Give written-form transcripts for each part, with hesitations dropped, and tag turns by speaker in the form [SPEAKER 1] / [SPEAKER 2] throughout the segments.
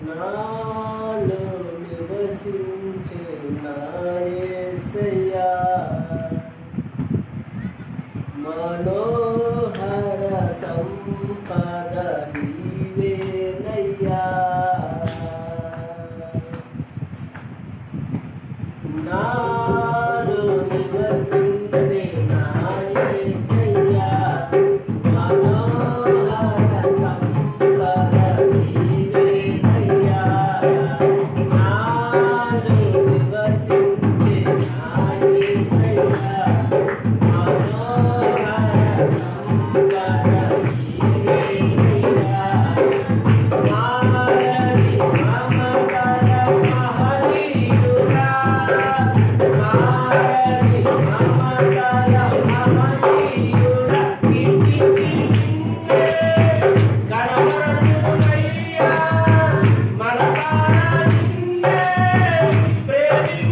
[SPEAKER 1] నాలో నివసించే నా యేసయ్యా మనోహర సంపద నీవేనయ్యా నాలో నివసించే నా యేసయ్యా మనోహర సంపద నీవేనయ్యా నాలో నివసించే నా యేసయ్యా మనోహర సంపద నీవేనయ్యా మారని మమతల మహనీయుడా మారని మమతల మహనీయుడా కీర్తించే గణపతుడయ్యా మనసారా నిన్నే ప్రేమింతుడయ్యా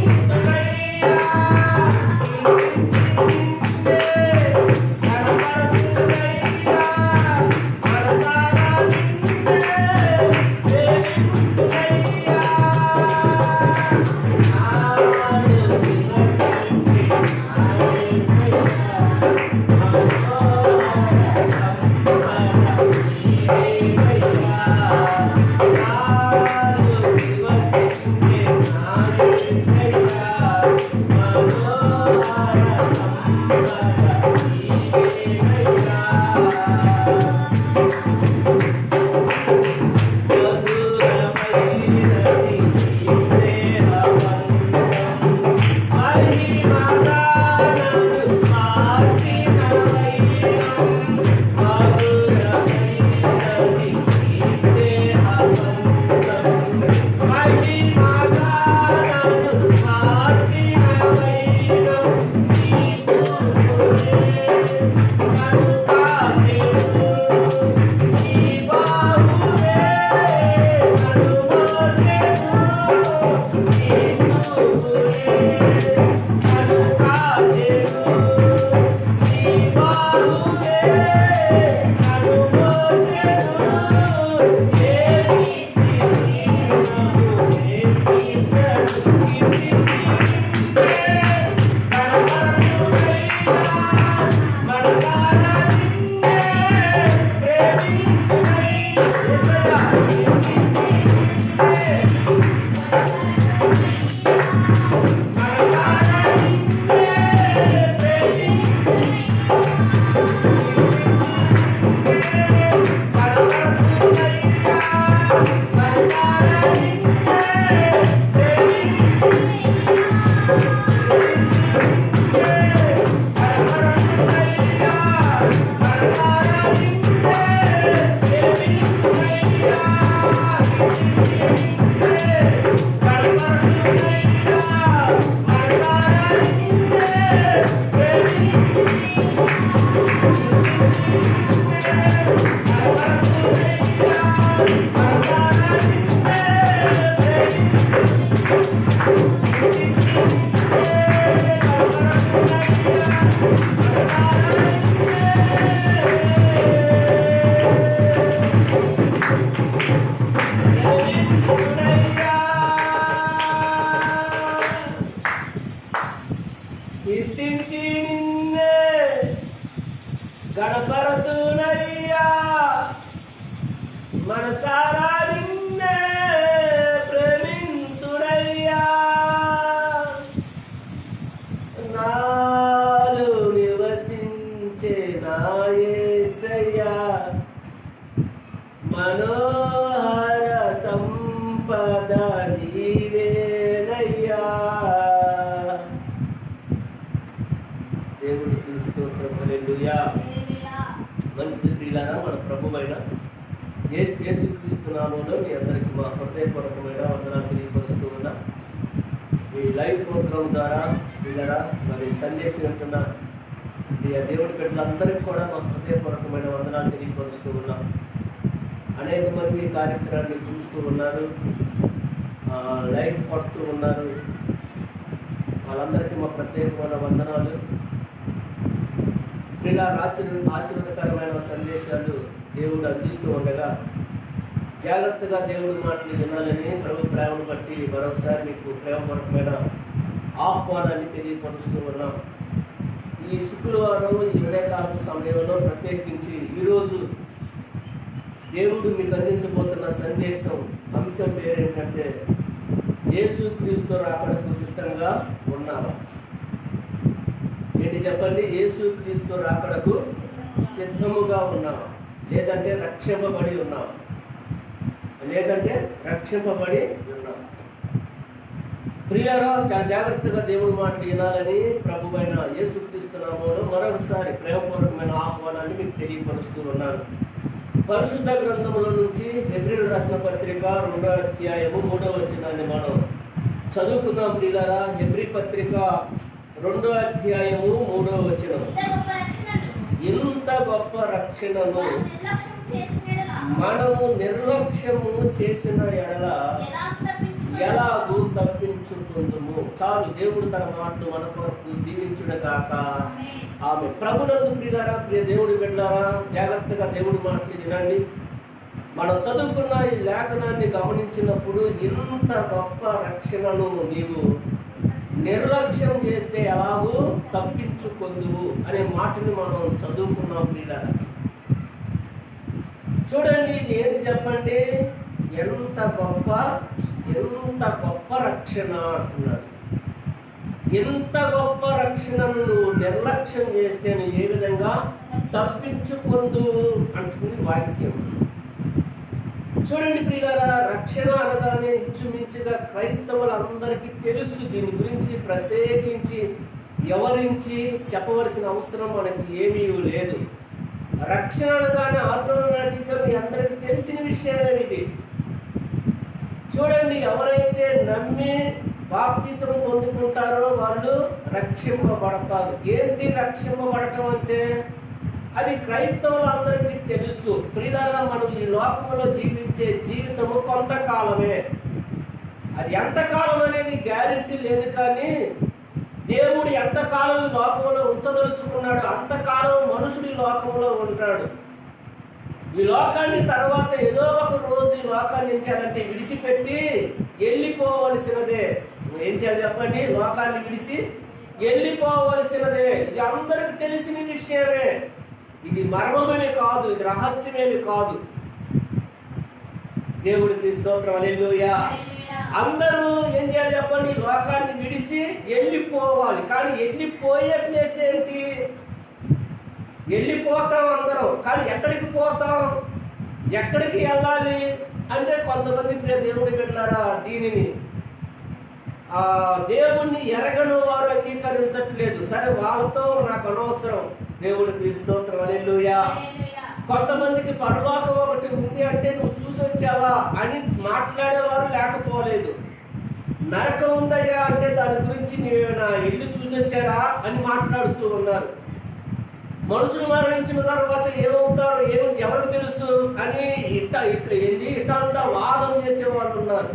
[SPEAKER 1] గణపరతునయ్యా మనసారా నిన్నే ప్రేమింతుడయ్యా నాలో నివసించే నా యేసయ్యా మనోహర సంపద నీవేనయ్యా దేవుడికి స్తోత్రం హల్లెలూయా. మంచి ప్రియులారా, మన ప్రభువైన యేసుక్రీస్తు నామములో మీ అందరికీ మా హృదయపూర్వకమైన వందనాలు తెలియపరుస్తూ ఉన్నా. ఈ లైవ్ ప్రోగ్రాం ద్వారా ప్రియులారా మరి సందేశం వింటున్న దేవుడి బిడ్డలందరికీ కూడా మా హృదయపూర్వకమైన వందనాలు తెలియపరుస్తూ ఉన్నాం. అనేక మంది కార్యక్రమాన్ని చూస్తూ ఉన్నారు, లైవ్ పడుతూ ఉన్నారు. వాళ్ళందరికీ మా ప్రత్యేకమైన వందనాలు. ఇలా ఆశీర్వాదకరమైన సందేశాలు దేవుడు అందిస్తూ ఉండగా జాగ్రత్తగా దేవుడి మాటలు వినాలని ప్రభు ప్రేమను బట్టి మరొకసారి మీకు ప్రేమపూర్వకమైన ఆహ్వానాన్ని తెలియపరుస్తూ ఉన్నాం. ఈ శుక్రవారం ఈ ఉదయకాలం సమయంలో ప్రత్యేకించి ఈరోజు దేవుడు మీకు అందించబోతున్న సందేశం అంశం పేరేంటంటే యేసుక్రీస్తు రాకడకు సిద్ధంగా ఉన్నావా? ఏంటి చెప్పండి? యేసుక్రీస్తు రాకడకు సిద్ధముగా ఉన్నావా? లేదంటే రక్షింపబడి ఉన్నావా? లేదంటే రక్షింపబడి ఉన్నావా? ప్రియులారా, చాలా జాగ్రత్తగా దేవుడి మాటలు వినాలని ప్రభువైన యేసుక్రీస్తు నామములో మరొకసారి ప్రేమపూర్వకమైన ఆహ్వానాన్ని మీకు తెలియపరుస్తూ ఉన్నాను. పరిశుద్ధ గ్రంథముల నుంచి హెబ్రీయులకు రాసిన పత్రిక 2వ అధ్యాయము 3వ వచనాన్ని మనం చదువుకుందాం. ప్రియులారా, హెబ్రీ పత్రిక 2వ అధ్యాయము 3వ వచనం. ఇంత గొప్ప రక్షణను మనము నిర్లక్ష్యము చేసిన ఎడల ఎలాగూ తప్పించుకుందుము. చాలు, దేవుడు తన మాటలు మన కొరకు దీవించుడుగాక. ఆమె ప్రభునందు ప్రియులారా, ప్రియ దేవుడి బిడ్డలారా, జాగ్రత్తగా దేవుడి మాటలు వినండి. మనం చదువుకున్న ఈ లేఖనాన్ని గమనించినప్పుడు ఇంత గొప్ప రక్షణను నీవు నిర్లక్ష్యం చేస్తే ఎలాగూ తప్పించుకుందువు అనే మాటని మనం చదువుకున్నాం. ప్రియులారా, చూడండి, ఇది ఏంటి చెప్పండి? ఎంత గొప్ప రక్షణ అంటున్నాడు. ఎంత గొప్ప రక్షణను నువ్వు నిర్లక్ష్యం చేస్తే నువ్వు ఏ విధంగా తప్పించుకుందు అంటుంది వాక్యం. చూడండి ప్రియులారా, రక్షణ అనగానే ఇంచుమించుగా క్రైస్తవులందరికీ తెలుసు. దీని గురించి ప్రత్యేకించి వివరించి చెప్పవలసిన అవసరం మనకి ఏమీ లేదు. రక్షణ అనగానే ఆటోమేటిక్గా మీ అందరికీ తెలిసిన విషయమే ఇది. చూడండి, ఎవరైతే నమ్మి బాప్తిసం పొందుకుంటారో వాళ్ళు రక్షింపబడతారు. ఏంటి రక్షింపబడటం అంటే? అది క్రైస్తవులందరికీ తెలుసు. ప్రియులారా, మనం ఈ లోకంలో జీవించే జీవితము కొంతకాలమే. అది ఎంతకాలం అనేది గ్యారెంటీ లేదు. కానీ దేవుడు ఎంతకాలం లోకంలో ఉంచదలుచుకున్నాడు అంతకాలం మనుషుడు ఈ లోకంలో ఉంటాడు. ఈ లోకాన్ని తర్వాత ఏదో ఒక రోజు ఈ లోకాన్ని ఏం చేయాలంటే విడిచిపెట్టి వెళ్ళిపోవలసినదే. ఏం చేయాలి చెప్పండి? లోకాన్ని విడిచి వెళ్ళిపోవలసినదే. ఇది అందరికి తెలిసిన విషయమే. ఇది మర్మమేమి కాదు, ఇది రహస్యమేమి కాదు. దేవుడికి స్తోత్రం, హల్లెలూయా. అందరూ ఏం చేయాలి చెప్పండి? లోకాన్ని విడిచి వెళ్ళిపోవాలి. కానీ వెళ్ళిపోయే ప్లేస్ ఏంటి? వెళ్ళిపోతాం అందరం, కానీ ఎక్కడికి పోతాం? ఎక్కడికి వెళ్ళాలి అంటే కొంతమంది దేవుడి బిడ్డలారా దీనిని దేవుణ్ణి ఎరగని వారు అంగీకరించట్లేదు. సరే, వాళ్ళతో నాకు అనవసరం. దేవుడికి స్తోత్రం, హల్లెలూయా. కొంతమందికి పరలోకం ఒకటి ఉంది అంటే నువ్వు చూసి వచ్చావా అని మాట్లాడేవారు లేకపోలేదు. నరకం ఉందయ్యా అంటే దాని గురించి నా ఇల్లు చూసి వచ్చారా అని మాట్లాడుతూ ఉన్నారు. మనుషులు మరణించిన తర్వాత ఏమవుతారు ఎవరికి తెలుసు అని ఇట్టంతా వాదం చేసేవాళ్ళు ఉన్నారు.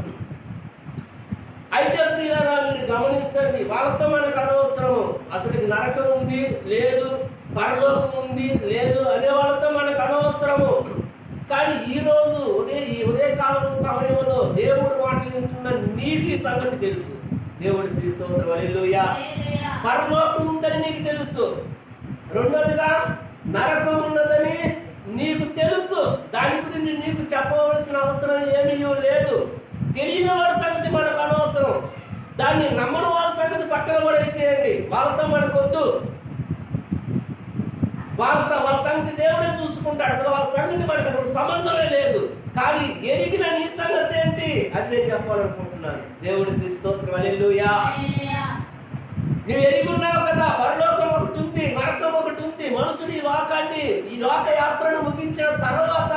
[SPEAKER 1] అయితే ప్రియులారా, మీరు గమనించండి, వాళ్ళతో మనకు అనవసరము. అసలు నరకం ఉంది లేదు, పరలోకం ఉంది లేదు అనే వాళ్ళతో మనకు అనవసరము. కానీ ఈ ఉదయకాలం సమయంలో దేవుడు మాటలు వింటున్న నీకు ఈ సంగతి తెలుసు. దేవుడికి స్తోత్రం, హల్లెలూయా. పరలోకం ఉందని నీకు తెలుసు. రెండోదిగా నరకం ఉన్నదని నీకు తెలుసు. దాని గురించి నీకు చెప్పవలసిన అవసరం ఏమీ లేదు. తెలియని వారి సంగతి మనకు అనవసరం. దాన్ని నమ్మని వారి సంగతి పక్కన పడేసేయండి. వాళ్ళతో మనకొద్దు. వాళ్ళ సంగతి దేవుడే చూసుకుంటాడు. అసలు వాళ్ళ సంగతి మనకు అసలు సంబంధమే లేదు. కానీ ఎరిగిన నీ సంగతి ఏంటి అది నేను చెప్పాలనుకుంటున్నాను. దేవుడికి స్తోత్రం, హల్లెలూయా. నువ్వు ఎరిగి ఉన్నావు కదా, పరలోకం ఒకటి ఉంది, నరకం ఒకటి ఉంది. మనుషుడు ఈ లోక యాత్రను ముగించిన తర్వాత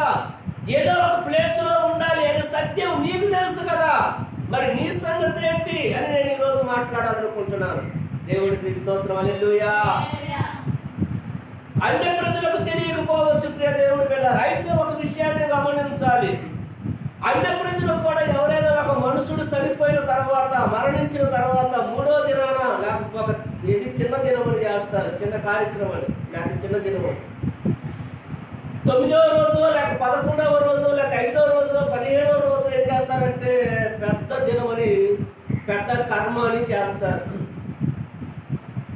[SPEAKER 1] ఏదో ఒక ప్లేస్ లో ఉండాలి అనే సత్యం నీకు తెలుసు కదా. మరి నీ సంగతి ఏంటి అని నేను ఈరోజు మాట్లాడాలనుకుంటున్నాను. దేవుడికి స్తోత్రం, హల్లెలూయా. అన్య ప్రజలకు తెలియకపోవచ్చు ప్రియ దేవుడి వెళ్ళారు. అయితే ఒక విషయాన్ని గమనించాలి. అన్య ప్రజలు కూడా ఎవరైనా ఒక మనుషుడు చనిపోయిన తర్వాత మరణించిన తర్వాత 3వ దినాన లేకపోతే ఇది చిన్న దినమని చేస్తారు. చిన్న కార్యక్రమాలు లేక చిన్న దినము 9వ రోజు లేక 11వ రోజు లేక 5వ రోజు 15 పెద్ద కర్మ అని చేస్తారు.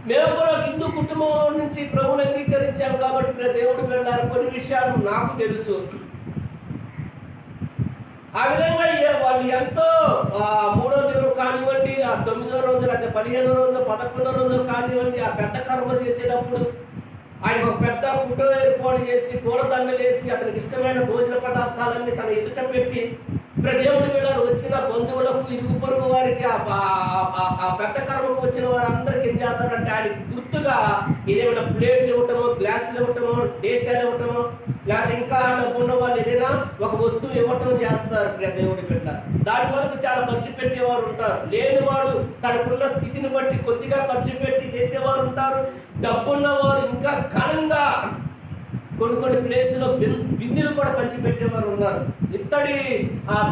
[SPEAKER 1] మేము కూడా హిందూ కుటుంబం నుంచి ప్రభువుని అంగీకరించాం కాబట్టి దేవుడు వెళ్ళారు. కొన్ని విషయాలు నాకు తెలుసు. ఆ విధంగా వాళ్ళు ఎంతో 3వ దినం కానివ్వండి, ఆ 9వ రోజు, అంటే 15వ రోజు, 11వ రోజు కానివ్వండి, ఆ పెద్ద కర్మ చేసేటప్పుడు ఆయన ఒక పెద్ద ఫోటో ఏర్పాటు చేసి పూలదండలు వేసి అతనికి ఇష్టమైన భోజన పదార్థాలన్నీ తన ఎదుట పెట్టి దేవుడి వెళ్ళారు. వచ్చిన బంధువులకు, ఇరుగు పొరుగు వారికి, ఆ పెద్ద కర్మకు వచ్చిన వారందరికి ఏం చేస్తారంటే ఆయనకి గుర్తుగా ఏదైనా ప్లేట్లు ఇవ్వటమో, గ్లాసులు ఇవ్వటమో, దేశాలు ఇవ్వటమో, లేదా ఇంకా డబ్బు ఉన్న వాళ్ళు ఏదైనా ఒక వస్తువు ఇవ్వటం చేస్తారు దేవుడి బిడ్డ. దాని వరకు చాలా ఖర్చు పెట్టేవారు ఉంటారు. లేనివాడు తనకున్న స్థితిని బట్టి కొద్దిగా ఖర్చు పెట్టి చేసేవారు ఉంటారు. డబ్బున్న వారు ఇంకా ఘనంగా కొన్ని ప్లేసులో బిందెలు కూడా పంచిపెట్టేవారు ఉన్నారు. ఇత్తడి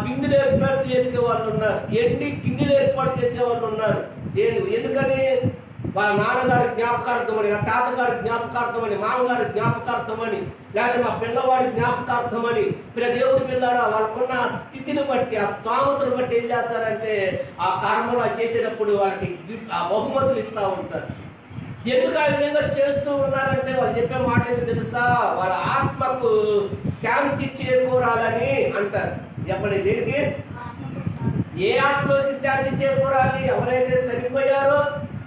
[SPEAKER 1] బిందెలు ఏర్పాటు చేసే వాళ్ళు ఉన్నారు. ఎండి గిన్నెలు ఏర్పాటు చేసే వాళ్ళు ఉన్నారు. ఎందుకని వాళ్ళ నాన్నగారి జ్ఞాపకార్థమని, నా తాతగారి జ్ఞాపకార్థమని, మామగారి జ్ఞాపకార్థమని, లేకపోతే మా పిల్లవాడి జ్ఞాపకార్థమని. దేవుడి పిల్లరా వాళ్ళకున్న ఆ స్థితిని బట్టి, ఆ స్తోమతను బట్టి ఏం చేస్తారంటే ఆ కర్మలు చేసేటప్పుడు వాళ్ళకి ఆ బహుమతులు ఇస్తూ ఉంటారు. ఎందుకు ఆ విధంగా చేస్తూ ఉన్నారంటే వాళ్ళు చెప్పే మాట ఏంటి తెలుసా? వాళ్ళ ఆత్మకు శాంతి చేకూరాలని అంటారు. చెప్పండి, దేనికి? ఏ ఆత్మకి శాంతి చేకూరాలి? ఎవరైతే చనిపోయారో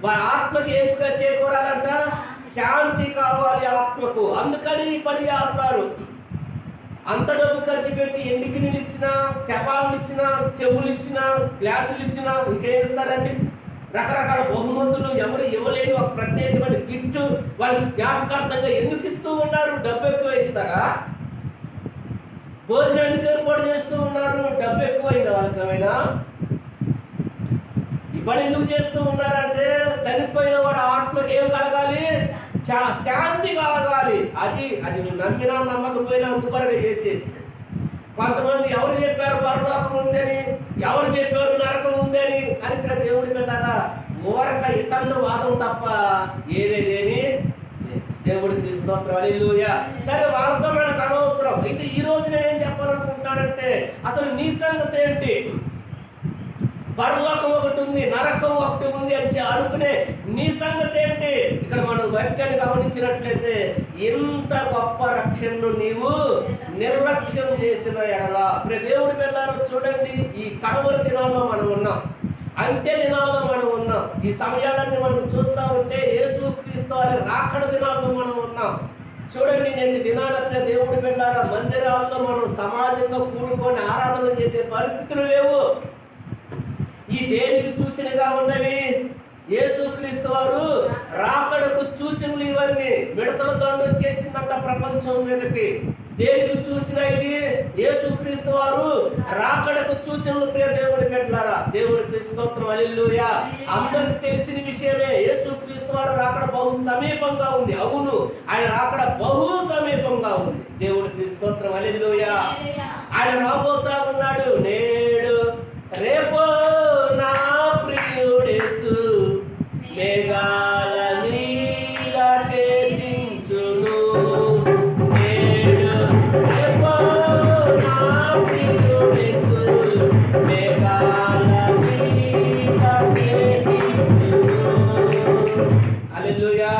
[SPEAKER 1] వాళ్ళ ఆత్మకి ఏమిగా చేకూరాలంట? శాంతి కావాలి ఆత్మకు. అందుకని ఈ పని చేస్తారు. అంత డబ్బు ఖర్చు పెట్టి ఎండి గిన్నెలు ఇచ్చినా, తెపాలు ఇచ్చినా, చెవులు ఇచ్చినా, గ్లాసులు ఇచ్చినా ఇంకేం ఇస్తారండి? రకరకాల బహుమతులు ఎవరు ఇవ్వలేని ఒక ప్రత్యేకమైన గిఫ్ట్ వాళ్ళకి జ్ఞాపకార్థంగా ఎందుకు ఇస్తూ ఉన్నారు? డబ్బు ఎక్కువ ఇస్తారా? భోజనం ఎందుకు ఏర్పాటు చేస్తూ ఉన్నారు? డబ్బు ఎక్కువైందా వాళ్ళకి? ఏమైనా ఈ పని ఎందుకు చేస్తూ ఉన్నారంటే చనిపోయిన వాడు ఆత్మకి ఏం కలగాలి? శాంతి కలగాలి. అది నువ్వు నమ్మినా నమ్మకపోయినా అందుకొరగా చేసేది. కొంతమంది ఎవరు చెప్పారు పరలోకం ఉందని, ఎవరు చెప్పారు నరకం ఉందని అని దేవుడి పెట్టారా? ఊరక ఇట్టందు వాదం తప్ప ఏదేదేమి దేవుడికి స్తోత్రం. హల్లెలూయా. సరే, వాళ్ళతో మనకు అనవసరం. అయితే ఈ రోజు నేనేం చెప్పాలనుకుంటానంటే అసలు నీ సంగతి ఏంటి? పరలోకం ఒకటి ఉంది, నరకం ఒకటి ఉంది అని అనుకునే నీ సంగతి ఏంటి? ఇక్కడ మనం వాక్యాన్ని గమనించినట్లయితే ఎంత గొప్ప రక్షణను నీవు నిర్లక్ష్యం చేసిన ఎడలా. దేవుడి వెళ్ళారో చూడండి, ఈ కడవరి దినాల్లో మనం ఉన్నాం, అంత్య దినాల్లో మనం ఉన్నాం. ఈ సమయాలన్నీ మనం చూస్తూ ఉంటే యేసుక్రీస్తు అనే రాకడ దినాల్లో మనం ఉన్నాం. చూడండి, నేను దినాలనే దేవుడి వెళ్ళారా మందిరాల్లో మనం సమాజంగా కూడుకొని ఆరాధన చేసే పరిస్థితులు లేవు. ఈ దేనికి సూచనగా ఉన్నవి? యేసుక్రీస్తు వారు రాకడకు సూచనలు. ఇవన్నీ మిడతల దండు చేసిందంట ప్రపంచం మీదకి. దేనికి సూచన ఇది? యేసుక్రీస్తు వారు రాకడకు సూచనలు. ప్రియ దేవుడి పెట్టారా, దేవుడికి స్తోత్రం. హల్లెలూయా. అందరికి తెలిసిన విషయమే, యేసుక్రీస్తు వారు రాకడ బహు సమీపంగా ఉంది. అవును, ఆయన రాకడ బహు సమీపంగా ఉంది. దేవుడికి స్తోత్రం. హల్లెలూయా. ఆయన రాబోతా ఉన్నాడు. నేడు రేపో నా ప్రియుడేసు మేఘాల మీద తేలించును. నేడు రేపో నా ప్రియుడేసు మేఘాల మీద తేలించును. హల్లెలూయా.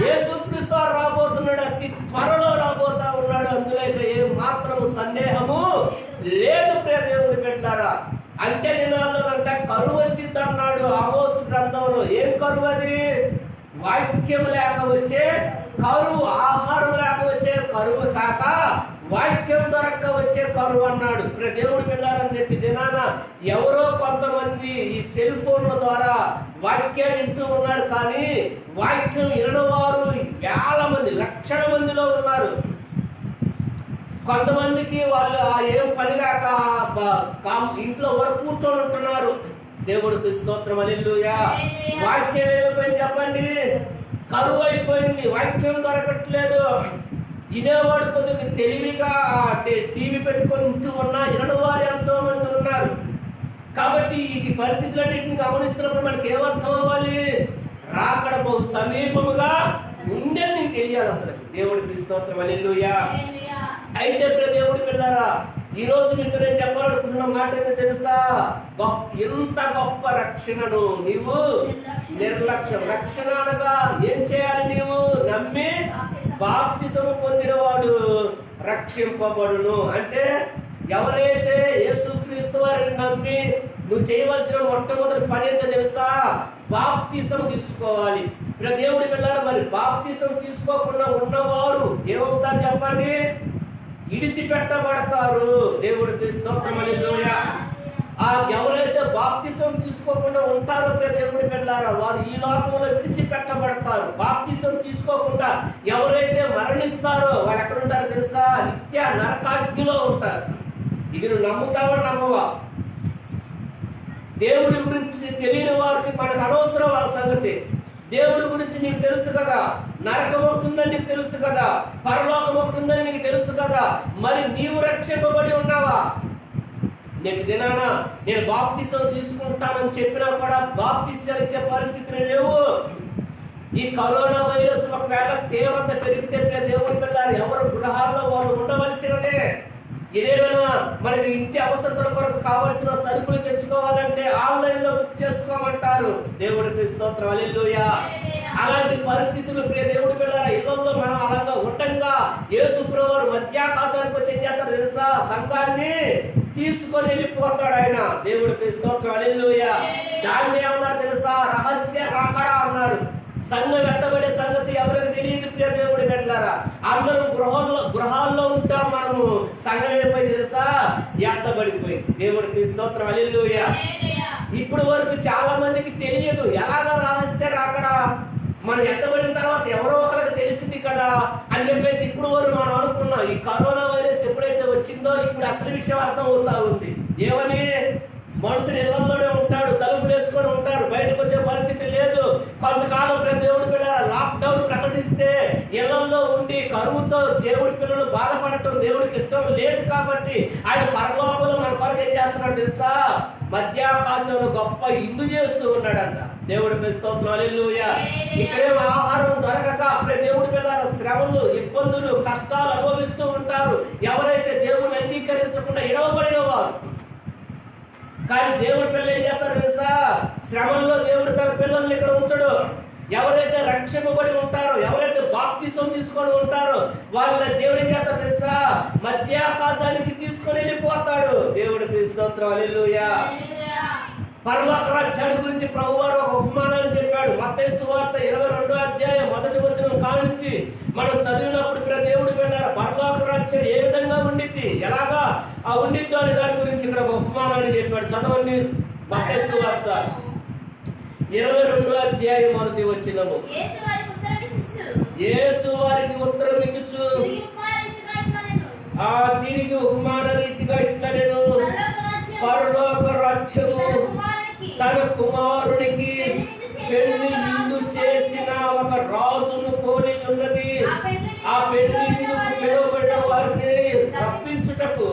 [SPEAKER 1] యేసుక్రీస్తు రాబోతున్నాడు, అతి త్వరలో రాబోతా ఉన్నాడు. అందులో ఏ మాత్రం సందేహము లేదు. ప్రియ దేవుడి పెట్టారా, అంత్య దినాల్లో అంటే కరువు వచ్చింది అన్నాడు ఆమోసు గ్రంథంలో. ఏం కరువు అది? వాక్యం లేక వచ్చే కరువు, ఆహారం లేక వచ్చే కరువు కాక వాక్యం దొరక్క వచ్చే కరువు అన్నాడు. దేవుడి పిల్లారన్నట్టు దినాన ఎవరో కొంతమంది ఈ సెల్ ఫోన్ల ద్వారా వాక్యాన్ని వింటూ ఉన్నారు, కానీ వాక్యం వినవారు వేల మంది, లక్షల మందిలో ఉన్నారు. కొంతమందికి వాళ్ళు ఏం పని లేక ఇంట్లో వరకు కూర్చొని ఉంటున్నారు. దేవుడికి స్తోత్రం. హల్లెలూయా. వాక్యం ఏమైపోయింది చెప్పండి? కరువు అయిపోయింది. వాక్యం దొరకట్లేదు. వినేవాడు కొద్దిగా తెలివిగా టీవీ పెట్టుకొని ఉంటూ ఉన్నా వినని వారు ఎంతో మంది ఉన్నారు. కాబట్టి ఈ పరిస్థితులన్నింటినీ గమనిస్తున్నప్పుడు మనకి ఏమర్థం అవ్వాలి? రాకడ బహు సమీపముగా ఉందని నీకు తెలియాలి అసలు. దేవుడికి స్తోత్రం. హల్లెలూయా. అయితే దేవుడి పిల్లారా, ఈ రోజు మీతో నేను చెప్పాలనుకుంటున్న మాట ఏంటో తెలుసా? ఇంత గొప్ప రక్షణను నీవు నిర్లక్ష్యం. రక్షణ అనగా ఏం చేయాలి? నీవు నమ్మి బాప్తిసము పొందినవాడు రక్షింపబడును. అంటే ఎవరైతే యేసుక్రీస్తు వారిని నమ్మి నువ్వు చేయవలసిన మొట్టమొదటి పని ఏంటో తెలుసా? బాప్తిసం తీసుకోవాలి. దేవుడి పిల్లలు, మరి బాప్తిసం తీసుకోకుండా ఉన్నవారు ఏమవుతారు చెప్పండి? ఇడిచిపెట్టబడతారు. దేవుడికి స్తోత్రం, హల్లెలూయా. ఎవరైతే బాప్తిసం తీసుకోకుండా ఉంటారో దేవుడి పిల్లారా, వారు ఈ లోకంలో విడిచిపెట్టబడతారు. బాప్తిసం తీసుకోకుండా ఎవరైతే మరణిస్తారో వాళ్ళు ఎక్కడ ఉంటారో తెలుసా? నిత్య నరకాగ్నిలో ఉంటారు. ఇది నువ్వు నమ్ముతావా నమ్మవా? దేవుడి గురించి తెలియని వారికి మనకు అనవసరం వాళ్ళ సంగతి. దేవుడి గురించి నీకు తెలుసు కదా, నరకం ఒకటుందని నీకు తెలుసు కదా, పరలోకం ఒకటుందని నీకు తెలుసు కదా. మరి నీవు రక్షింపబడి ఉన్నావా? నేటి దినాన నేను బాప్తిసం తీసుకుంటానని చెప్పినా కూడా బాప్తిసాలు ఇచ్చే పరిస్థితులు లేవు. ఈ కరోనా వైరస్ ఒకవేళ తీవ్రత పెరిగితే దేవుడి పిల్లలు ఎవరు గృహాల్లో వాళ్ళు ఉండవలసినదే. ఏదైనా మనకి ఇంటి అవసరతల కొరకు కావలసిన సరుకులు తెచ్చుకోవాలంటే ఆన్లైన్ లో బుక్ చేసుకోమంటారు. దేవుడికి స్తోత్రం, హల్లెలూయా. అలాంటి పరిస్థితులు దేవుడి పిల్లల ఇళ్లలో మనం అలాగా ఉండగా యేసు ప్రభువు మధ్యాకాశానికి వచ్చి ఏం చేస్తాడు తెలుసా? సంఘాన్ని తీసుకొని వెళ్ళిపోతాడు ఆయన. దేవుడికి స్తోత్రం, హల్లెలూయా. దాన్ని ఏమన్నారు తెలుసా? రహస్య రాకడ అన్నారు. సంఘం ఎత్తబడే సంగతి ఎవరికి తెలియదు. ప్రియ దేవుడి బిడ్డలారా, అందరం గృహాల్లో ఉంటాం. మనము సంఘం ఏమైంది తెలుసా? ఎత్తబడిపోయింది. దేవుడికి స్తోత్రం, హల్లెలూయా. ఇప్పుడు వరకు చాలా మందికి తెలియదు ఎలాగా రహస్య రాకడ. మనం ఎత్తబడిన తర్వాత ఎవరో ఒకరికి తెలిసింది కదా అని చెప్పేసి ఇప్పుడు వరకు మనం అనుకున్నాం. ఈ కరోనా వైరస్ ఎప్పుడైతే వచ్చిందో ఇప్పుడు అసలు విషయం అర్థం అవుతా ఉంది. ఏమని? మనుషులు ఇళ్లలోనే ఉంటాడు, తలుపులు వేసుకొని ఉంటారు, బయటకు వచ్చే పరిస్థితి లేదు. కొంతకాలం దేవుడి పిల్లల లాక్డౌన్ ప్రకటిస్తే ఇళ్లలో ఉండి కరువుతో దేవుడి పిల్లలు బాధపడటం దేవుడికి ఇష్టం లేదు. కాబట్టి ఆయన పరలోకంలో మన కొరకు ఏం చేస్తున్నాడు తెలుసా? మధ్యాకాశంలో గొప్ప ఇందు చేస్తూ ఉన్నాడంట. దేవుడికి స్తోత్రం, హల్లెలూయా. ఇక్కడేం ఆహారం దొరకక అప్పుడే దేవుడి పిల్లల శ్రమలు, ఇబ్బందులు, కష్టాలు అనుభవిస్తూ ఉంటారు ఎవరైతే దేవుడిని అంగీకరించకుండా ఇడవబడిన వారు. కానీ దేవుడి పిల్లలు ఏం చేస్తారు తెలుసా? శ్రమంలో దేవుడు తన పిల్లల్ని ఇక్కడ ఉంచడు. ఎవరైతే రక్షింపబడి ఉంటారో, ఎవరైతే బాప్తిసం తీసుకొని ఉంటారో వాళ్ళ దేవుడు ఏం చేస్తారు తెలుసా? మధ్యాకాశానికి తీసుకొని వెళ్ళిపోతాడు. దేవుడికి స్తోత్రం, హల్లెలూయా. పరలోక రాజ్యాన్ని గురించి ప్రభువారు ఒక ఉపమానాన్ని చెప్పాడు. మత్తయి సువార్త 22వ అధ్యాయం 1వ వచనం కానించి మనం చదివినప్పుడు దేవుడి పిల్లల పరలోక రాజ్యం ఏ విధంగా ఉండిద్ది, ఎలాగా ఆ ఉండిద్దో అనే దాని గురించి ఇక్కడ ఒక ఉపమానాన్ని చెప్పాడు. చదవండి. మత్తయి సువార్త 22వ అధ్యాయం 1వ వచనము. యేసు వారికి ఉత్తరం ఇచ్చుచు తిరిగి ఉపమాన రీతిగా ఇట్లా నేను పరలోక రాజ్యము తన కుమారునికి పెళ్లి విందు చేసిన ఒక రాజును పోలి ఉన్నది. ఆ పెళ్లి విందుకు పిలువబడిన వారిని రప్పించుటకు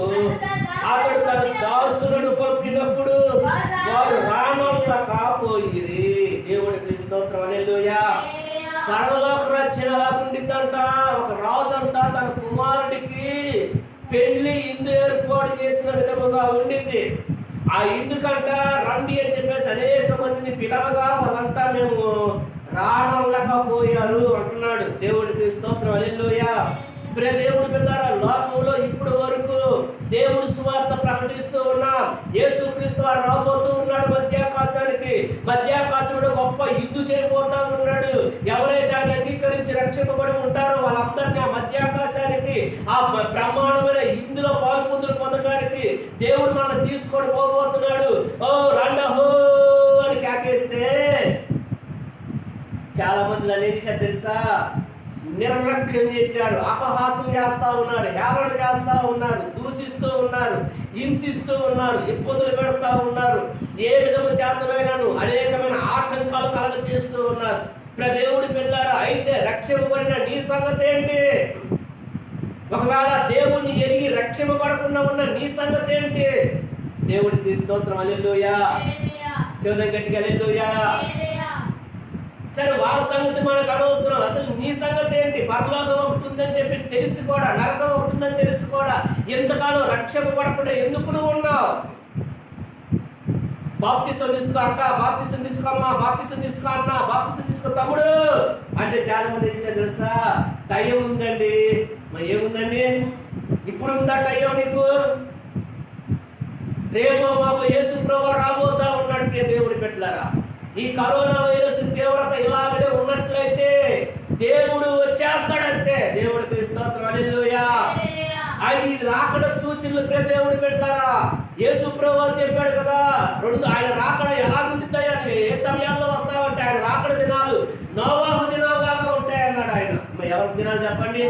[SPEAKER 1] అతడు తన దాసులను పంపినప్పుడు వారు రానంత కాపోయిరి. దేవుడికి స్తోత్రం, హల్లెలూయా. పరలోక రాజ్యం ఎలా ఉండిద్దంట? ఒక రాజు అంట తన కుమారుడికి పెళ్లి ఇందు ఏర్పాటు చేసిన విధముగా ఉండింది. ఆ ఇందుకంట రండి అని చెప్పేసి అనేక మందిని పిలవగా వాళ్ళంతా మేము రానలేకపోయారు అంటున్నాడు. దేవుడికి స్తోత్రం, హల్లెలూయా. ప్రియ దేవుడి పిల్లరా, లోకంలో ఇప్పుడు వరకు దేవుడు సువార్త ప్రకటిస్తూ ఉన్నాం. యేసుక్రీస్తు వారు రాబోతూ ఉన్నాడు మధ్యాకాశానికి. మధ్యాకాశంలో గొప్ప యుద్ధం చేయబోతా ఉన్నాడు. ఎవరైతే ఆయన అంగీకరించి రక్షింపబడి ఉంటారో వాళ్ళందరినీ ఆ మధ్యాకాశానికి, ఆ బ్రహ్మాండమైన ఇందులో పాల్పొందులు పొందడానికి దేవుడు మనల్ని తీసుకొని పోబోతున్నాడు. ఓ రండహో అని కేకేస్తే చాలా మంది అనేది తెలుసా? నిర్లక్ష్యం చేశారు, అపహాసం చేస్తా ఉన్నారు, హేళన చేస్తా ఉన్నారు, దూషిస్తూ ఉన్నారు, హింసిస్తూ ఉన్నారు, ఇబ్బందులు పెడతా ఉన్నారు. ఏ విధము చేతనైనాను అనేకమైన ఆటంకాలు కలగ చేస్తూ ఉన్నారు. దేవుడి పిల్లారా, అయితే రక్షింపబడిన నీ సంగతి ఏంటి? ఒకవేళ దేవుణ్ణి ఎరిగి రక్షింపబడకుండా ఉన్న నీ సంగతి ఏంటి? దేవుడికి స్తోత్రం, హల్లెలూయా. చూద్దాం గట్టిగా, హల్లెలూయా. సరే వాళ్ళ సంగతి మనకు అనవసరం. అసలు నీ సంగతి ఏంటి? పరలోకం ఒకటి ఉందని చెప్పి తెలిసి కూడా, నరకం ఒకటి ఉందని తెలిసి కూడా ఎంతకాలం రక్షింపబడకుండా ఎందుకు నువ్వు ఉన్నావు? బాప్తిసం తీసుకో అక్క, బాప్తిసం తీసుకో అమ్మ, బాప్తిసం తీసుకో అన్న, బాప్తిసం తీసుకో తమ్ముడు అంటే చాలా మంది చేశారు తెలుసా? టైం ఉందండి. మరి ఏముందండి? ఇప్పుడు ఉందా టైం నీకు? రేపు మాకు యేసు ప్రభువు రాబోతా ఉన్నట్టే దేవుడి పెట్టారా? ఈ కరోనా వైరస్ తీవ్రత ఇలాగనే ఉన్నట్లయితే దేవుడు వచ్చేస్తాడంతే. దేవుడికి స్తోత్రం, హల్లెలూయా. ఆయన ఇది రాకడ సూచనలు దేవుడు పెట్టారా? యేసు ప్రభువు చెప్పాడు కదా, ఆయన రాకడ ఎలా ఉంటుందయ్యా, ఏ సమయాల్లో వస్తావంటే ఆయన రాకడ దినాలు నోవాహు దినాలు లాగా ఉంటాయన్నాడు ఆయన. ఎవరి దినాలు చెప్పండి?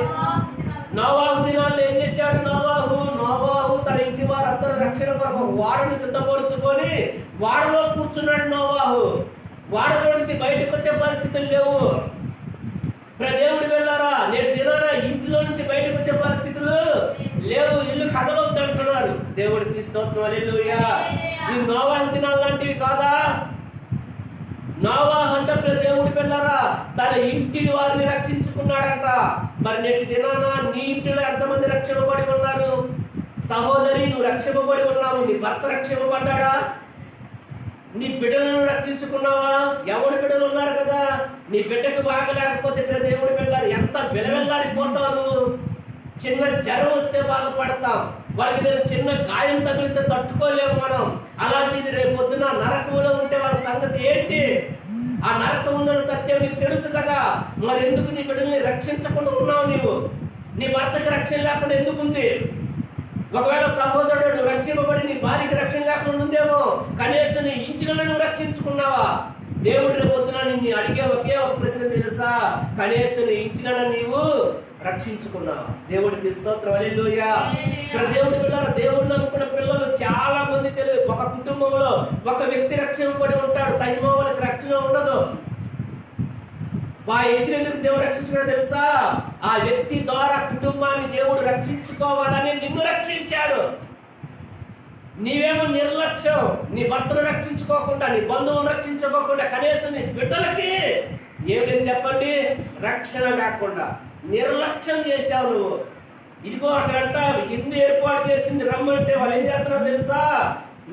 [SPEAKER 1] నోవాహు దినాల్లో ఏం చేశాడు నోవాహు తన ఇంటి వారందరూ రక్షణ కొరకు వాడని సిద్ధపరుచుకొని వాడలో కూర్చున్నాడు నోవాహు. వాడలో నుంచి బయటకు వచ్చే పరిస్థితులు లేవు. దేవుడు వెళ్ళారా? నేటి దినాన ఇంట్లో నుంచి బయటకు వచ్చే పరిస్థితులు లేవు. ఇల్లు కదలొద్దు అంటున్నారు. దేవుడికి స్తోత్రం, హల్లెలూయా. ఈ నోవాహు దినాలు లాంటివి కాదా? నోవాహు అంటే దేవుడు వెళ్ళారా తన ఇంటిని వారిని రక్షించుకున్నాడంట. మరి నేటి దినాన నీ ఇంటిలో ఎంతమంది రక్షింపబడి ఉన్నారు? సహోదరి, నువ్వు రక్షింపబడి ఉన్నావు. నీ భర్త రక్షింపబడ్డాడా? నీ బిడ్డలను రక్షించుకున్నావా? ఎవరి బిడ్డలు ఉన్నారు కదా, నీ బిడ్డకు బాగా లేకపోతే దేవుడు బిడ్డలు ఎంత విలవెల్లాడిపోతావు నువ్వు. చిన్న జ్వరం వస్తే బాధపడతాం, వాళ్ళకి నేను చిన్న గాయం తగిలితే తట్టుకోలేము మనం. అలాంటిది రేపు పొద్దున నరకంలో ఉంటే వాళ్ళ సంగతి ఏంటి? ఆ నరకం ఉందన్న సత్యం నీకు తెలుసు కదా, మరి ఎందుకు నీ బిడ్డల్ని రక్షించకుండా ఉన్నావు? నీవు నీ భర్తకి రక్షణ లేకుండా ఎందుకుంది? ఒకవేళ సహోదరుడు రక్షింపబడి నీ భార్యకి రక్షణ లేకుండా ఉందేమో, కనీసం నీ ఇంటిలో నువ్వు రక్షించుకున్నావా? దేవుడి రేపు పొద్దున నిన్ను అడిగే ఒకే ఒక ప్రశ్న తెలుసా? కనీసం నీ ఇంటిలో నీవు రక్షించుకున్నావా? దేవుడికి స్తోత్రం, హల్లెలూయా. దేవుడి పిల్లలు, దేవుడిని అనుకున్న పిల్లలు చాలా మంది తెలియదు. ఒక కుటుంబంలో ఒక వ్యక్తి రక్షింపబడి ఉంటాడు, తగిన వాళ్ళకి రక్షణ ఉండదు. ఆ వ్యక్తిని ఎందుకు దేవుడు రక్షించుకున్నా తెలుసా? ఆ వ్యక్తి ద్వారా కుటుంబాన్ని దేవుడు రక్షించుకోవాలని నిన్ను రక్షించాడు. నీవేమో నిర్లక్ష్యం, నీ భర్తను రక్షించుకోకుండా, నీ బంధువులను రక్షించుకోకుండా, కనీసం నీ బిడ్డలకి ఏమిటి చెప్పండి రక్షణ లేకుండా నిర్లక్ష్యం చేశావు నువ్వు. ఇదిగో అక్కడంట హిందూ ఏర్పాటు చేసింది రమ్మంటే వాళ్ళు ఏం చేస్తున్నారో తెలుసా?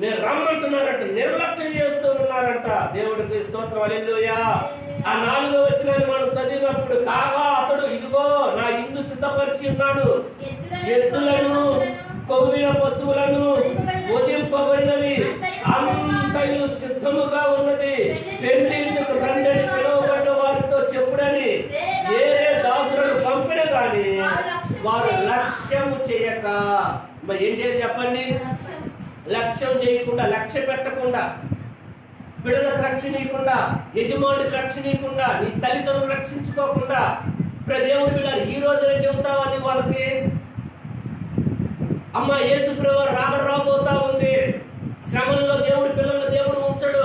[SPEAKER 1] నేను రమ్మంటున్నారంట, నిర్లక్ష్యం చేస్తూ ఉన్నారంట. దేవుడికి స్తోత్రం, హల్లెలూయా. ఆ 4వ వచనాన్ని మనం చదివినప్పుడు, కాగా అతడు ఇదిగో నా ఇందు సిద్ధపరిచి ఉన్నాడు, ఎద్దులను కొవ్విన పశువులను ఉదింపబడినవి అంతయు సిద్ధముగా ఉన్నది, పెళ్లిందుకు రండని పిలువబడిన వారితో చెప్పుడని వేరే దాసులను పంపిన గాని వారు లక్ష్యము చేయక. మరి ఏం చేయాలి చెప్పండి? లక్ష్యం చేయకుండా, లక్ష్య పెట్టకుండా, బిడ్డలకు రక్షణ ఇవ్వకుండా, యజమానుడికి రక్షణ ఇవ్వకుండా, నీ తల్లిదండ్రులు రక్షించుకోకుండా దేవుడు బిడ్డలు ఈ రోజునే చెబుతావని వాళ్ళకి, అమ్మ యేసు ప్రభువు రాకడ రాబోతా ఉంది, శ్రమంలో దేవుడి పిల్లలు దేవుడు ఉంచడు,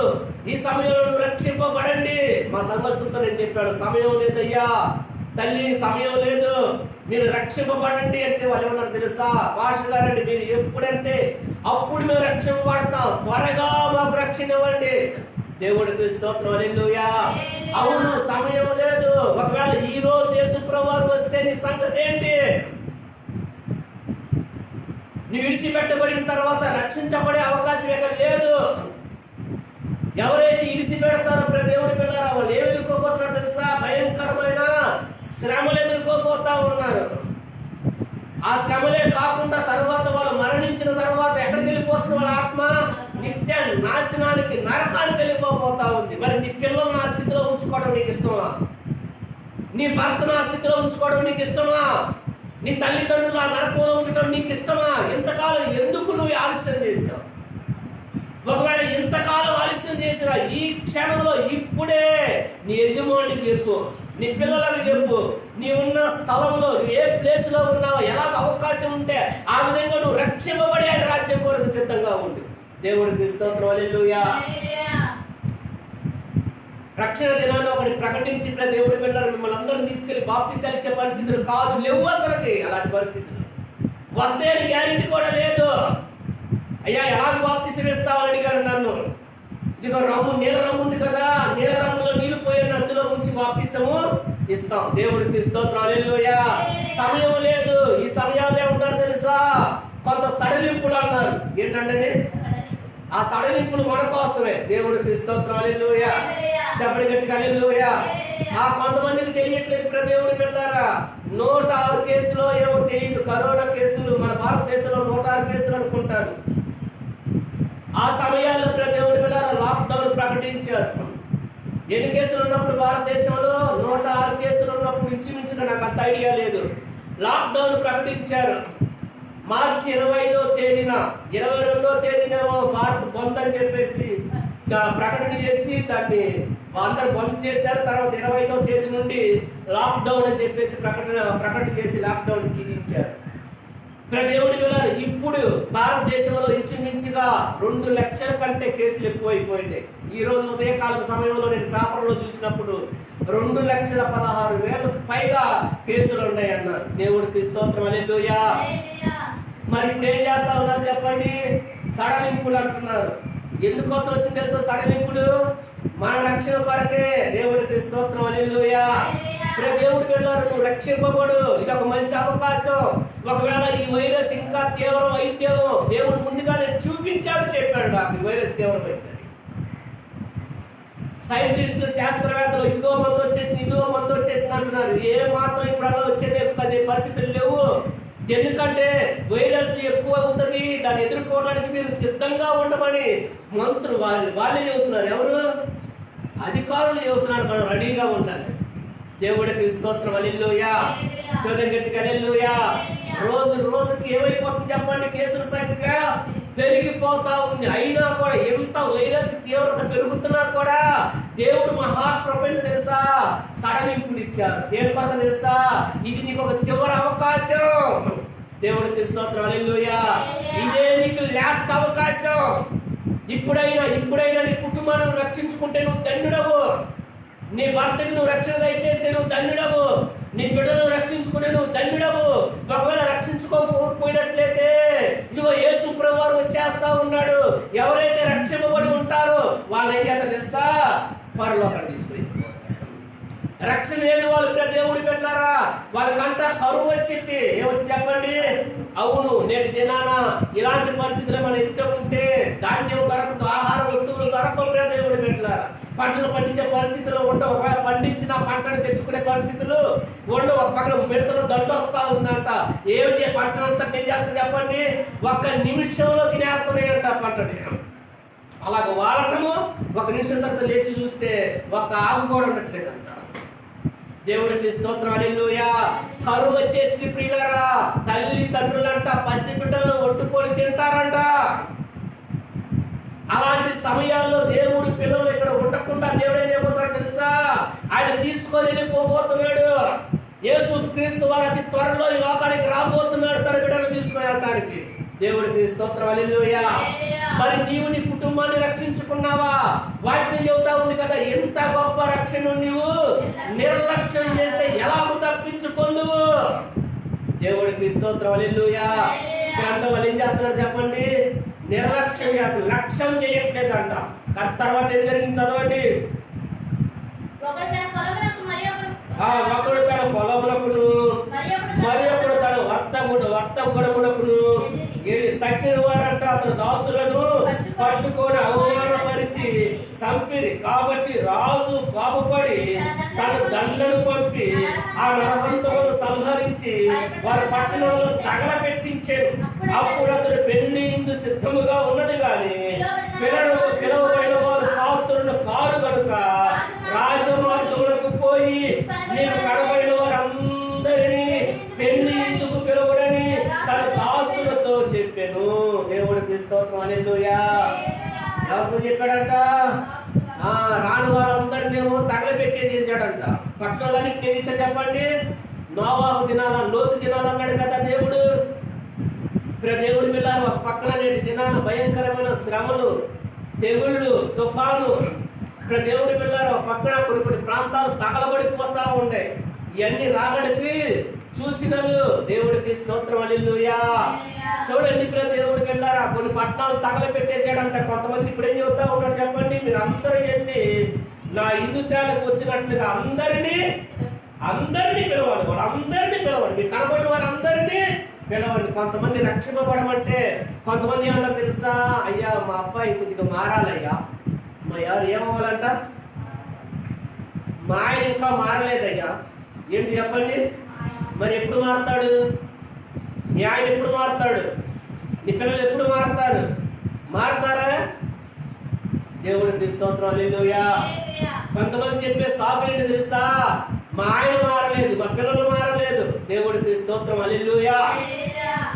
[SPEAKER 1] ఈ సమయంలో నువ్వు రక్షింపబడండి. మా సంఘస్థులతో నేను చెప్పాడు, సమయం లేదయ్యా తల్లి, సమయం లేదు, మీరు రక్షింపబడండి అంటే వాళ్ళు ఏమన్నారు తెలుసా? పాస్టర్ గారండి మీరు ఎప్పుడంటే అప్పుడు మేము రక్షింపబడతాం, త్వరగా మాకు రక్షణ ఇవ్వండి. దేవుడికి స్తోత్రం, హల్లెలూయా. అవును, సమయం లేదు. ఒకవేళ ఈ రోజు యేసు ప్రభువు వస్తే నీ సంగతి ఏంటి? నువ్వు విడిచిపెట్టబడిన తర్వాత రక్షించబడే అవకాశం ఎక్కడ లేదు. ఎవరైతే విడిచిపెడతారో దేవుడి పిల్లరా వాళ్ళు ఏమి ఎదుర్కోబోతున్నారు తెలుసా? భయంకరమైన శ్రమలు ఎదుర్కోబోతా ఉన్నారు. ఆ శ్రమలే కాకుండా తర్వాత వాళ్ళు మరణించిన తర్వాత ఎక్కడికి వెళ్ళిపోతున్న వాళ్ళ ఆత్మ? నిత్య నాశనానికి, నరకానికి వెళ్ళిపోతా ఉంది. మరి నీ పిల్లలను ఆ స్థితిలో ఉంచుకోవడం నీకు ఇష్టమా? నీ భర్తను ఆ స్థితిలో ఉంచుకోవడం నీకు ఇష్టమా? నీ తల్లిదండ్రులు ఆ నరకంలో ఉండటం నీకు ఇష్టమా? ఎంతకాలం ఎందుకు నువ్వు ఆలస్యం చేశావు? ఒకవేళ ఎంతకాలం ఆలస్యం చేసినా ఈ క్షణంలో ఇప్పుడే నీ యజమానికి చెప్పు, నీ పిల్లలకు చెప్పు, నీ ఉన్న స్థలంలో ఏ ప్లేస్ లో ఉన్నావో, ఎలా అవకాశం ఉంటే ఆ విధంగా నువ్వు రక్షింపబడి ఆయన రాజ్యం కొరకు సిద్ధంగా ఉండు. దేవుడికి స్తోత్రం, హల్లెలూయా. రక్షణ దినాన్ని ఒకటి ప్రకటించి దేవుడి పిల్లలు మిమ్మల్ని అందరూ తీసుకెళ్లి బాప్తిసాలు ఇచ్చే పరిస్థితులు కాదు, లేవు అసలుకి. అలాంటి పరిస్థితులు వస్తే గ్యారెంటీ కూడా లేదు. అయ్యా ఎలాగ బాప్తిసం ఇస్తామని అడిగారు నన్ను. ఇదిగో రమ్ము, నీళ్ళ రమ్ము ఉంది కదా, నీళ్ళ రమ్ములో నీళ్లు పోయిన అందులో ముంచి బాప్తిసము ఇస్తాం. దేవుడికి స్తోత్రం, హల్లెలూయా. సమయం లేదు. ఈ సమయాలు ఏమంటారు తెలుసా? కొంత సడలింపులు అన్నారు. ఏంటంటే ఆ సడలింపులు మన కోసమే. దేవుడికి స్తోత్రం, హల్లెలూయా. చెప్పడి గట్టిగా హల్లెలూయా. ఆ కొంతమందికి తెలియట్లేదు ప్రియ దేవుని బిడ్డలారా. 106 కేసులో ఏమో తెలియదు. కరోనా కేసులు మన భారతదేశంలో 106 కేసులు అనుకుంటారు. ఆ సమయాల్లో ప్రియ దేవుని బిడ్డలారా లాక్డౌన్ ప్రకటించారు. ఎన్ని కేసులు ఉన్నప్పుడు భారతదేశంలో? 106 కేసులు ఉన్నప్పుడు ఇంచుమించుగా నాకు అంత ఐడియా లేదు. లాక్డౌన్ ప్రకటించారు. మార్చి 25వ తేదీన 22వ తేదీనేమో భారత్ బంద్ అని చెప్పేసి ప్రకటన చేసి దాన్ని అందరు బంద్ చేశారు. తర్వాత 25వ తేదీ నుండి లాక్డౌన్ అని చెప్పేసి ప్రకటన చేసి లాక్డౌన్ విధించారు. దేవుడి పిల్లలు ఇప్పుడు భారతదేశంలో ఇంచుమించుగా 2 లక్షల కంటే కేసులు ఎక్కువైపోయింటాయి. ఈ రోజు ఉదయకాలం సమయంలో నేను పేపర్లో చూసినప్పుడు 2,16,000 పైగా కేసులు ఉన్నాయన్నారు. దేవుడికి స్తోత్రం, హల్లెలూయా. మరి ఇప్పుడు ఏం చేస్తా ఉన్నారు చెప్పండి? సడలింపులు అంటున్నారు. ఎందుకోసం వచ్చింది తెలుసా సడలింపులు? మన రక్షణ కొరకే. దేవుడికి స్తోత్రం, హల్లెలూయా. దేవుడి పిల్లలు నువ్వు రక్షింపబడు. ఇది ఒక మంచి అవకాశం. ఒకవేళ ఈ వైరస్ ఇంకా తీవ్రం అయితేమో దేవుడు ముందుగానే చూపించాడు, చెప్పాడు నాకు ఈ వైరస్ తీవ్రమైంది. సైంటిస్టులు, శాస్త్రవేత్తలు ఇదిగో మందు వచ్చేసింది, ఇదిగో మందు వచ్చేసింది అంటున్నారు. ఏ మాత్రం ఇప్పుడు అలా వచ్చేదే పరిస్థితులు లేవు. ఎందుకంటే వైరస్ ఎక్కువ అవుతుంది. దాన్ని ఎదుర్కోవడానికి మీరు సిద్ధంగా ఉండమని మంత్రులు వాళ్ళే చెబుతున్నారు. ఎవరు? అధికారులు చెబుతున్నారు. మనం రెడీగా ఉండాలి. దేవుడికి స్తోత్రం, హల్లెలూయా. చూడండి గట్టిగా హల్లెలూయా. రోజు రోజుకి ఏమైపోతుంది చెప్పండి? కేసుల సంఖ్య పెరిగిపోతా ఉంది. అయినా కూడా ఎంత వైరస్ తీవ్రత పెరుగుతున్నా కూడా దేవుడు మహాకృపను తెలుసా సడలింపులు ఇచ్చారు. దేని కొరకు తెలుసా? ఇది నీకు ఒక చివరి అవకాశం. దేవుడికి స్తోత్రం, హల్లెలూయా. ఇదే నీకు లాస్ట్ అవకాశం. ఇప్పుడైనా నీ కుటుంబాన్ని రక్షించుకుంటే నువ్వు ధన్యుడవు. నీ భర్తకి నువ్వు రక్షణ దయచేస్తే నువ్వు ధన్యుడవు. నీ బిడ్డలను రక్షించుకునే నువ్వు ధన్యుడవు. ఒకవేళ రక్షించుకోకపోయినట్లయితే ఇదిగో యేసు ప్రభువు వచ్చేస్తా ఉన్నాడు. ఎవరైతే రక్షింపబడి ఉంటారో వాళ్ళు ఏం చేస్తారు తెలుసా? పరలోకానికి తీసుకుని రక్షణ లేని వాళ్ళు దేవుడి పెట్టారా? వాళ్ళకంట కరువు వచ్చింది. ఏమొచ్చింది చెప్పండి? అవును, నేటి దినాన ఇలాంటి పరిస్థితులు మనం ఎదుర్కొంటే ధాన్యం దొరకదు, ఆహార వస్తువులు దొరకవు. దేవుడి పెట్టారా? పంటలు పండించే పరిస్థితులు ఉండవు. ఒకవేళ పండించిన పంటను తెచ్చుకునే పరిస్థితులు ఉండవు. ఒక పక్కన మిడతలు దండ వస్తా ఉందంట. ఏమి పంటలంతా ఏం చేస్తుంది చెప్పండి? ఒక్క నిమిషంలో తినేస్తున్నాయంట పంటని. అలాగ వాడటము ఒక నిమిషం తర్వాత లేచి చూస్తే ఒక్క ఆకు కూడా ఉండట్లేదంట. దేవుడికి స్తోత్రం, హల్లెలూయా. కరువు వచ్చేసి ప్రియులారా తల్లి తండ్రులంట పసిబిడ్డలను వండుకొని తింటారంట. అలాంటి సమయాల్లో దేవుడి పిల్లలు ఇక్కడ ఉండకుండా దేవుడు ఏం చేయబోతున్నాడు తెలుసా? ఆయన తీసుకొని వెళ్ళిపోబోతున్నాడు. యేసు క్రీస్తు వారు అతి త్వరలో ఈ లోకానికి రాబోతున్నాడు తన బిడ్డలు తీసుకొని వెళ్ళడానికి. దేవుడికి స్తోత్రం, హల్లెలూయా. మరి నీవు నీ కుటుంబాన్ని రక్షించుకున్నావా? వాక్యం చెబుతా ఉంది కదా, ఎంత గొప్ప రక్షణ నీవు నిర్లక్ష్యం చేస్తే ఎలాగూ తప్పించుకుందువు. దేవుడికి స్తోత్రం, హల్లెలూయా. అంటే వాళ్ళు ఏం చేస్తున్నారు చెప్పండి? నిర్లక్ష్యం చేస్తారు, లక్ష్యం చేయట్లేదంట. తర్వాత ఏం జరిగింది చదవండి. ఒకడు తన పొలములకును మరి ఒకడు తన వర్తకుడములకును తక్కిన వారంట అతను దాసులను పట్టుకొని అవమానపరిచి చంపిరి. కాబట్టి రాజు కోపపడి తన దండను పంపి ఆ నరహంతములను సంహరించి వారి పట్టణంలో తగలబెట్టించారు. అప్పుడు అతడు పెళ్లి ఇందు సిద్ధముగా ఉన్నది గాని పిలవబడిన వారు పాత్రులు కారు కనుక రాజమార్గములకు పోయి నేను కనబడిన వారందరినీ పెళ్లి ఇందుకు పిలవడని తన దాసులతో చెప్పాను. దేవుడికి స్తోత్రం, హల్లెలూయా. ఎవరితో చెప్పాడంట? రాని వారందరినీ ఏమో తగలబెట్టేసేసాడంట. పట్టణాలన్నింటినీ ఏం చేశాడు చెప్పండి? నోవాహు దినాల, లోతు దినాలు అన్నాడు కదా దేవుడు. దేవుడి పిల్లలు ఒక పక్కన నేటి దినాన భయంకరమైన శ్రమలు, తెగుళ్ళు, తుఫాను. దేవుడి పిల్లలు ఒక పక్కన కొన్ని ప్రాంతాలు తగలబడిపోతా ఉండే. ఇవన్నీ రాగడికి సూచనలు. దేవుడికి స్తోత్రం, హల్లెలూయా. చూడండి ప్రియ దేవుడికి వెళ్ళారా, కొన్ని పట్టణాలు తగలపెట్టేసాడంట. కొంతమంది ఇప్పుడు ఏం చెబుతా ఉన్నాడు చెప్పండి, మీరు అందరూ వెళ్ళి నా హిందుశాలకు వచ్చినట్లుగా అందరినీ పిలవాలి, వాళ్ళందరినీ పిలవండి, మీకు కనబడి వాళ్ళందరినీ పిలవండి. కొంతమంది రక్షింపబడమంటే కొంతమంది ఏమన్నారు తెలుసా, అయ్యా మా అబ్బాయి కొద్దిగా మారాలయ్యా, మా ఎవరు ఏమవ్వాలంట, మా ఆయన ఇంకా మారలేదయ్యా. ఏంటి చెప్పండి, మరి ఎప్పుడు మారుతాడు? నీ ఆయన ఎప్పుడు మారుతాడు? నీ పిల్లలు ఎప్పుడు మారుతారా? దేవుడికి స్తోత్రం, హల్లెలూయా. కొంతమంది చెప్పే సాకులు ఏంటి తెలుసా, మా ఆయన మారలేదు, మా పిల్లలు మారలేదు. దేవుడికి స్తోత్రం, హల్లెలూయా.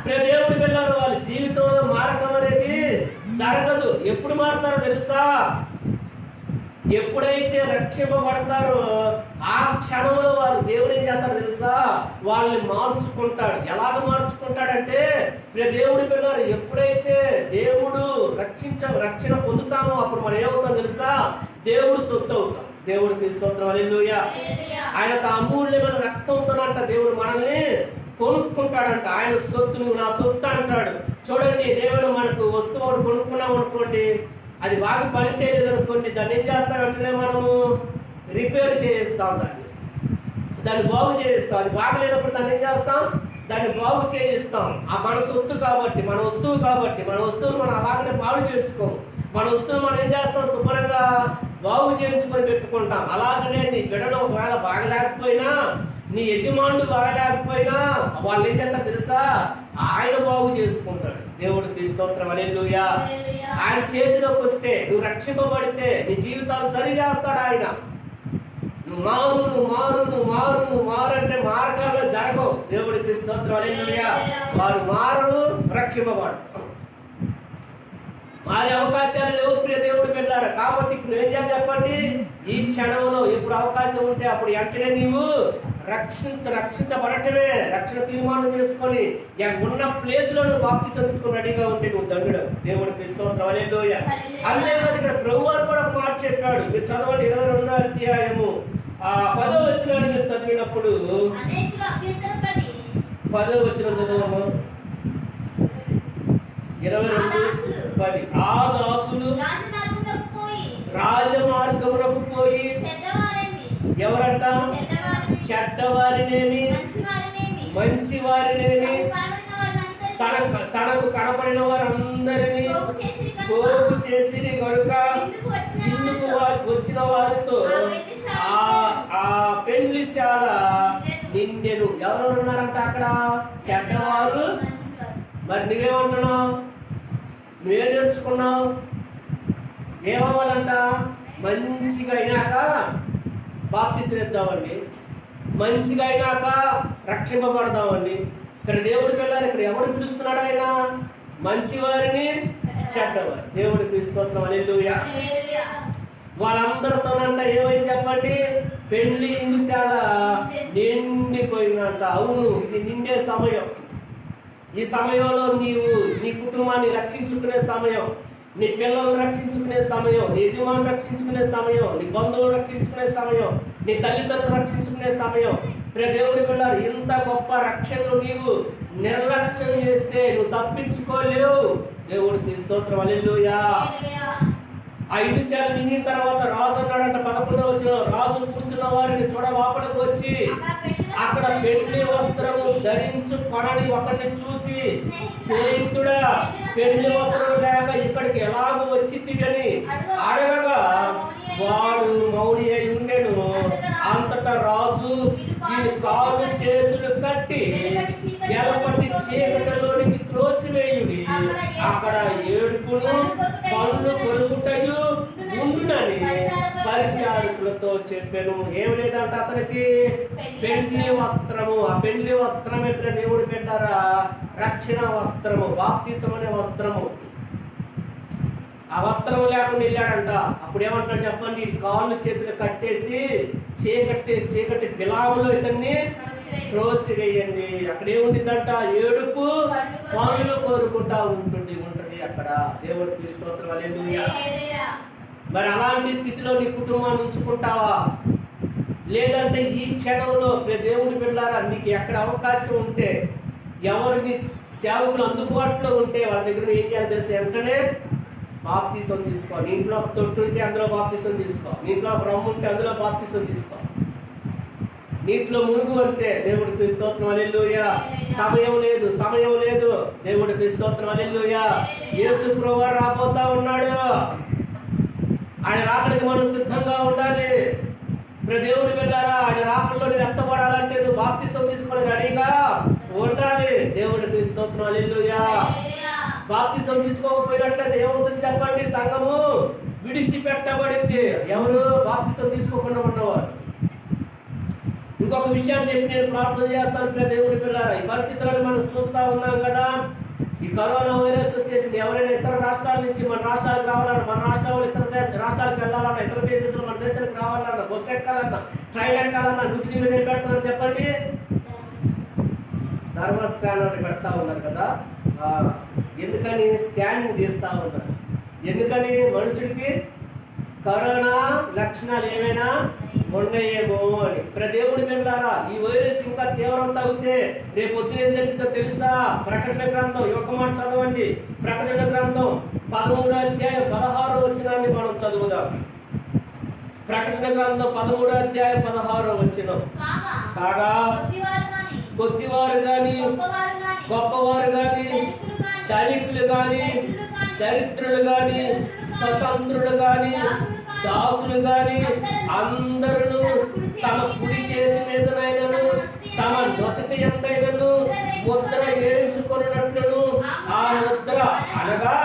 [SPEAKER 1] దేవుడి పిల్లలు వాళ్ళ జీవితంలో మారటం అనేది జరగదు. ఎప్పుడు మారుతారో తెలుసా, ఎప్పుడైతే రక్షింపబడతారో ఆ క్షణంలో వారు దేవుడు ఏం చేస్తాడో తెలుసా, వాళ్ళని మార్చుకుంటాడు. ఎలాగ మార్చుకుంటాడంటే, దేవుడి పిల్లలు ఎప్పుడైతే దేవుడు రక్షణ పొందుతామో అప్పుడు మనం ఏమవుతాం తెలుసా, దేవుడు సొత్తు అవుతాం. దేవుడికి స్తోత్రం, హల్లెలూయా. ఆయన అమూల్యమైన రక్తంతోనంట దేవుడు మనల్ని కొనుక్కుంటాడంట. ఆయన సొత్తు, నువ్వు నా సొత్తు అంటాడు. చూడండి, దేవుడు మనకు వస్తువు కొనుక్కున్నాం అనుకోండి, అది బాగా పని చేయలేదు అనుకోండి, దాన్ని ఏం చేస్తామంటే మనము రిపేర్ చేయిస్తాం, దాన్ని బాగు చేయిస్తాం. అది బాగలేనప్పుడు దాన్ని ఏం చేస్తాం, దాన్ని బాగు చేయిస్తాం. ఆ మన సొత్తు కాబట్టి, మన వస్తువు కాబట్టి, మన వస్తువును మనం అలాగనే బాగు చేసుకోం. మన వస్తువును మనం ఏం చేస్తాం, శుభ్రంగా బాగు చేయించుకొని పెట్టుకుంటాం. అలాగనే నీ బిడ్డలు ఒకవేళ బాగలేకపోయినా, నీ యజమానుడు బాగలేకపోయినా వాళ్ళు ఏం చేస్తారు తెలుసా, ఆయన బాగు చేసుకుంటాడు. దేవుడికి స్తోత్రం, హల్లెలూయా. ఆయన చేతిలోకి వస్తే, నువ్వు రక్షింపబడితే నీ జీవితాలు సరి చేస్తాడు ఆయన. నువ్వు మారు అంటే మారటంలో జరగవు. దేవుడికి స్తోత్రం, హల్లెలూయా. వారు మారు, రక్షింపబడు. మారే అవకాశాలు లేవు ప్రియ దేవుడు పెట్టారు. కాబట్టి ఇప్పుడు ఏం చేయాలి చెప్పండి, ఈ క్షణంలో ఎప్పుడు అవకాశం ఉంటే అప్పుడు వెంటనే నీవు రక్షించబడటమే. రక్షణ తీర్మానం చేసుకొని ఉన్న ప్లేస్ లో నువ్వు బాప్తిసం తీసుకొని రెడీగా ఉంటే నువ్వు దండుడు. దేవుడికి స్తోత్రం, హల్లెలూయా. అంతేకాదు, ఇక్కడ ప్రభువారు కూడా ఒక మాట చెప్పాడు. మీరు చదవండి 22వ అధ్యాయము 10వ వచనాన్ని మీరు చదివినప్పుడు, 10వ వచనం చదవము. 22:10 ఆ దాసులు రాజమార్గమునకు పోయి ఎవరంట, చెడ్డవారినేమి మంచి వారినేమి తనకు కనపడిన వారందరినీ పోగు చేసి గనుక ఇందుకు వచ్చిన వారితో ఆ పెళ్లిశాల నిండెను. ఎవరెవరు ఉన్నారంట అక్కడ, చెడ్డవారు. మరి నువ్వేమంటున్నావు, నువ్వేం నేర్చుకున్నావు, ఏమవ్వాలంట, మంచిగా అయినాక బాప్తిసం ఇద్దామండి, మంచిగా అయినాక రక్షింపబడదామండి. ఇక్కడ దేవుడి పిల్లలు, ఇక్కడ ఎవరు పిలుస్తున్నాడు ఆయన, మంచివారిని చెడ్డవారు. దేవుడికి స్తోత్రం, హల్లెలూయా. వాళ్ళందరితోనంట ఏమైంది చెప్పండి, పెళ్లి ఇందుశాల నిండిపోయిందంట. అవును, ఇది నిండే సమయం. ఈ సమయంలో నీవు నీ కుటుంబాన్ని రక్షించుకునే సమయం, నీ పిల్లలను రక్షించుకునే సమయం, నీ యజమాను రక్షించుకునే సమయం, నీ బంధువులు రక్షించుకునే సమయం, నీ తల్లిదండ్రులు రక్షించుకునే సమయం. దేవుడి పిల్లలు, ఇంత గొప్ప రక్షణను నీవు నిర్లక్ష్యం చేస్తే నువ్వు తప్పించుకోలేవు. దేవుడికి స్తోత్రం, హల్లెలూయా. ఆ ఇందుశాల నిండిన తర్వాత రాజు అన్నాడంట 11వ వచనం, రాజు కూర్చున్న వారిని చూడవాపలకు వచ్చి అక్కడ పెళ్లి వస్త్రము ధరించుకొనని ఒకరిని చూసి, స్నేహితుడా, పెళ్లి వస్త్రం లేక ఇక్కడికి ఎలాగో వచ్చితివని అడగగా వాడు మౌని అయి ఉండెను. అంతటా రాజు వీని కాళ్ళు చేతులు కట్టి ఎలపట్టి చీకటిలోనికి త్రోసివేయుడి, అక్కడ ఏడుపును పళ్ళు కొరుకుటయు ఉండునని పరిచారకులతో చెప్పాను. ఏమి లేదంట అతనికి, పెళ్లి వస్త్రము. ఆ పెళ్లి వస్త్రం ఎప్పుడు దేవుడు పెట్టారా, రక్షణ వస్త్రము, బాప్తిసం అనే వస్త్రము. ఆ వస్త్రం లేకుండా వెళ్ళాడంట. అప్పుడు ఏమంటాడు చెప్పండి, కాళ్ళు చేతులు కట్టేసి చీకటి బిలాములో ఇతన్ని త్రోసివేయండి. అక్కడ ఏముంటుందంట, ఏడుపు పనులు కోరుకుంటా ఉంటది అక్కడ. దేవుడికి స్తోత్రం, హల్లెలూయా. మరి అలాంటి స్థితిలో నీ కుటుంబాన్ని ఉంచుకుంటావా? లేదంటే ఈ క్షణంలో దేవుని బిడ్డలారా నీకు ఎక్కడ అవకాశం ఉంటే, ఎవరిని సేవకులు అందుబాటులో ఉంటే వాళ్ళ దగ్గర ఏం చేయాలి తెలిసి వెంటనే బాప్తీసం తీసుకో. నీ ఇంట్లో ఒక తొట్టు ఉంటే అందులో బాప్తీసం తీసుకో. నీ ఇంట్లో ఒక రమ్ము ఉంటే అందులో బాప్తీసం తీసుకో. నీటిలో మునుగు అంతే. దేవుడికి స్తోత్రం, హల్లెలూయా. సమయం లేదు. దేవుడికి స్తోత్రం, హల్లెలూయా. యేసు ప్రభువు రాబోతా ఉన్నాడు. ఆయన రాకడికి మనం సిద్ధంగా ఉండాలి. దేవుని బిడ్డలారా, ఆయన రాకడలో ఎత్తపడాలంటే నువ్వు బాప్తీసం తీసుకొని రెడీగా ఉండాలి. దేవుడికి స్తోత్రం, హల్లెలూయా. బాప్తీసం తీసుకోకపోయినట్లయితే ఏమవుతుంది చెప్పండి? సంఘము విడిచిపెట్టబడింది. ఎవరు? బాప్తీసం తీసుకోకుండా ఉన్నవారు. ఇంకొక విషయాన్ని చెప్పి నేను ప్రార్థన చేస్తాను. దేవుడి పిల్లరా, ఈ పరిస్థితులను మనం చూస్తా ఉన్నాం కదా. ఈ కరోనా వైరస్ వచ్చేసింది. ఎవరైనా ఇతర రాష్ట్రాల నుంచి మన రాష్ట్రాలకు రావాలన్నా, మన రాష్ట్రాలు ఇతర రాష్ట్రాలకు వెళ్ళాలన్నా, ఇతర దేశాలు మన దేశానికి రావాలన్నా, బస్సు ఎక్కాలన్నా, ట్రైన్ ఎక్కాలన్నా నువ్వు మీద ఏం పెడుతున్నారు చెప్పండి? థర్మల్ స్కానర్ పెడతా ఉన్నారు కదా. ఎందుకని? స్కానింగ్ తీస్తా ఉన్నారు. ఎందుకని? మనుషుడికి కరోనా లక్షణాలు ఏమైనా ఉన్నాయేమో అని. దేవుడి వెళ్ళారా, ఈ వైరస్ ఇంకా తీవ్రం తగ్గితే రేపు పొద్దున ఏం జరుగుతుందో తెలుసా? ప్రకటన గ్రంథం, ఒక మాట చదవండి. ప్రకటన గ్రంథం 13వ అధ్యాయం 16వ వచనాన్ని మనం చదువుదాం. ప్రకటన గ్రంథం 13వ అధ్యాయం 16వ వచనం. కాగా కొద్దివారు గాని, గొప్పవారు గాని, ధనికులు గాని, దరిద్రులు గాని, స్వతంత్రులు గాని, దాసులు గాని అందరూ తమ కుడి చేతి మీదనైనను తమ నొసటి ఎంతైనను ముద్ర వేయించుకున్నట్లును, ఆ ముద్ర అనగా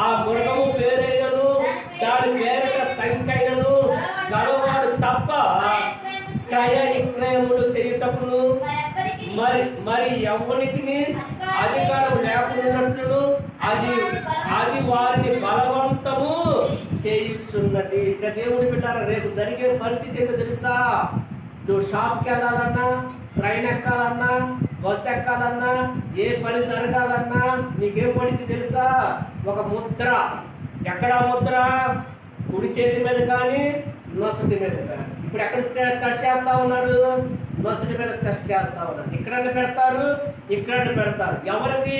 [SPEAKER 1] ఆ మృగము పేరైనను దాని పేరిట సంఖ్యైనను గలవాడు తప్ప క్రయ విక్రయములు చేయుటకును మరి ఎవరికి అధికారం లేకున్నట్లును అది వారిని బలవంతము చేయుచున్నది. దేవుడి బిడ్డలారా, రేపు జరిగే పరిస్థితి ఏంటో తెలుసా? నువ్వు షాప్కి వెళ్ళాలన్నా, ట్రైన్ ఎక్కాలన్నా, బస్ ఎక్కాలన్నా, ఏ పని జరగాలన్నా నీకేం పడింది తెలుసా? ఒక ముద్ర. ఎక్కడ ముద్ర? కుడి చేతి మీద కానీ, నొసటి మీద కానీ. ఇప్పుడు ఎక్కడ టెస్ట్ చేస్తా ఉన్నారు? నొసటి మీద టెస్ట్ చేస్తా ఉన్నారు. ఇక్కడన్నా పెడతారు, ఇక్కడన్నా పెడతారు. ఎవరికి?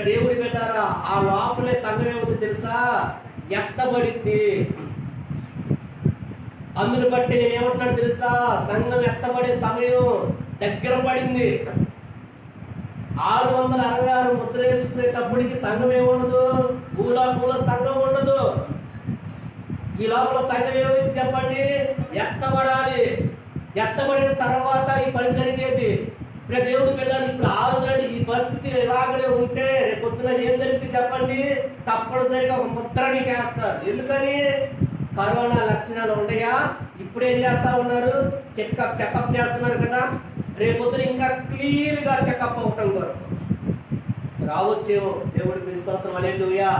[SPEAKER 1] దేవుడి పెట్టారా, ఆ లోపలే సంఘం ఏమవుతుంది తెలుసా? ఎత్తబడింది. అందుని బట్టి నేను ఏమంటున్నాను తెలుసా? సంఘం ఎత్తబడే సమయం దగ్గర పడింది. 666 ముద్ర వేసుకునేటప్పటికి సంఘం ఏముండదు, భూలోకంలో సంఘం ఉండదు. ఈ లోపల సంఘం ఏమైంది చెప్పండి? ఎత్తబడాలి. ఎత్తబడిన తర్వాత ఈ పని జరిగేది. దేవుడు పిల్లలు ఇప్పుడు ఆల్రెడీ ఈ పరిస్థితి ఇలాగనే ఉంటే రేపు పొద్దున ఏం జరిగింది చెప్పండి? తప్పనిసరిగా ఒక ముద్ర నీకు వేస్తారు. ఎందుకని? కరోనా లక్షణాలు ఉన్నాయా? ఇప్పుడు ఏం చేస్తా ఉన్నారు? చెకప్ చేస్తున్నారు కదా. రేపు పొద్దున ఇంకా క్లియర్ గా చెకప్ అవటం కొరకు రావచ్చేమో. దేవుడికి స్తోత్రం, హల్లెలూయా.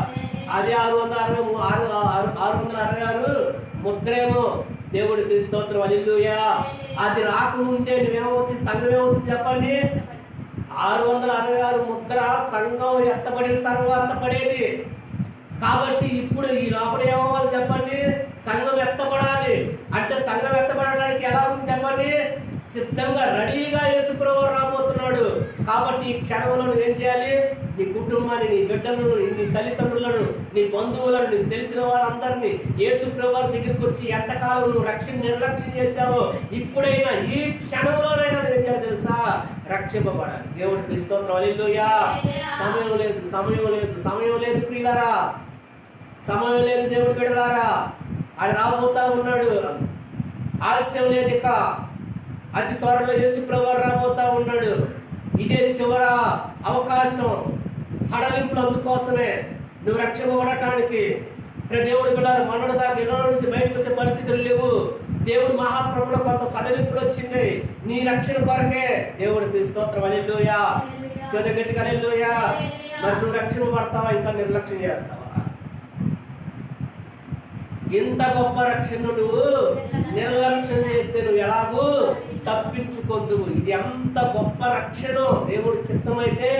[SPEAKER 1] అదే 666 ముద్రేమో. దేవుడికి స్తోత్రం, హల్లెలూయా. అది రాకముందే నువ్వేమవుతుంది? సంఘం ఏమవుతుంది చెప్పండి? 666 ముద్ర సంఘం ఎత్తబడిన తర్వాత పడేది. కాబట్టి ఇప్పుడు ఈ లోపల ఏమవ్వాలి చెప్పండి? సంఘం ఎత్తబడాలి. అంటే సంఘం ఎత్తబడడానికి ఎలా ఉంది చెప్పండి? సిద్ధంగా రెడీగా యేసు ప్రభువు రాబోతున్నాడు. కాబట్టి ఈ క్షణంలో నువ్వేం చేయాలి? నీ కుటుంబాన్ని, నీ బిడ్డలను, నీ తల్లిదండ్రులను, నీ బంధువులను, నీకు తెలిసిన వారందరినీ యేసు ప్రభువు దగ్గరికి వచ్చి ఎంతకాలం నువ్వు నిర్లక్ష్యం చేశావో ఇప్పుడైనా ఈ క్షణంలోనైనా నువ్వేం చేయాలి తెలుసా? రక్షింపబడాలి. దేవుడికి స్తోత్రం, హల్లెలూయా. సమయం లేదు ప్రియులారా, సమయం లేదు. దేవుడి బిడ్డలారా, ఆయన రాబోతా ఉన్నాడు. ఆలస్యం లేదు. ఇక అతి త్వరలో యేసు ప్రభువు రాబోతా ఉన్నాడు. ఇదే చివర అవకాశం. సడలింపులు అందుకోసమే, నువ్వు రక్షింపబడటానికి. దేవుడి బిడ్డలారా, మొన్నటి దాకా ఇళ్ళ నుంచి బయటకు వచ్చే పరిస్థితులు లేవు. దేవుడు మహాప్రభులో కొంత సడలింపులు వచ్చింది నీ రక్షణ కొరకే. దేవుడికి స్తోత్రం, హల్లెలూయా. చదువు గట్టిగా హల్లెలూయా. మరి నువ్వు రక్షింపబడతావా? ఇంకా నిర్లక్ష్యం చేస్తావా? ఇంత గొప్ప రక్షణ నువ్వు నిర్లక్ష్యం చేస్తే నువ్వు ఎలాగూ తప్పించుకొద్దువు. ఇది ఎంత గొప్ప రక్షణ! దేవుడి చిత్తమైతే,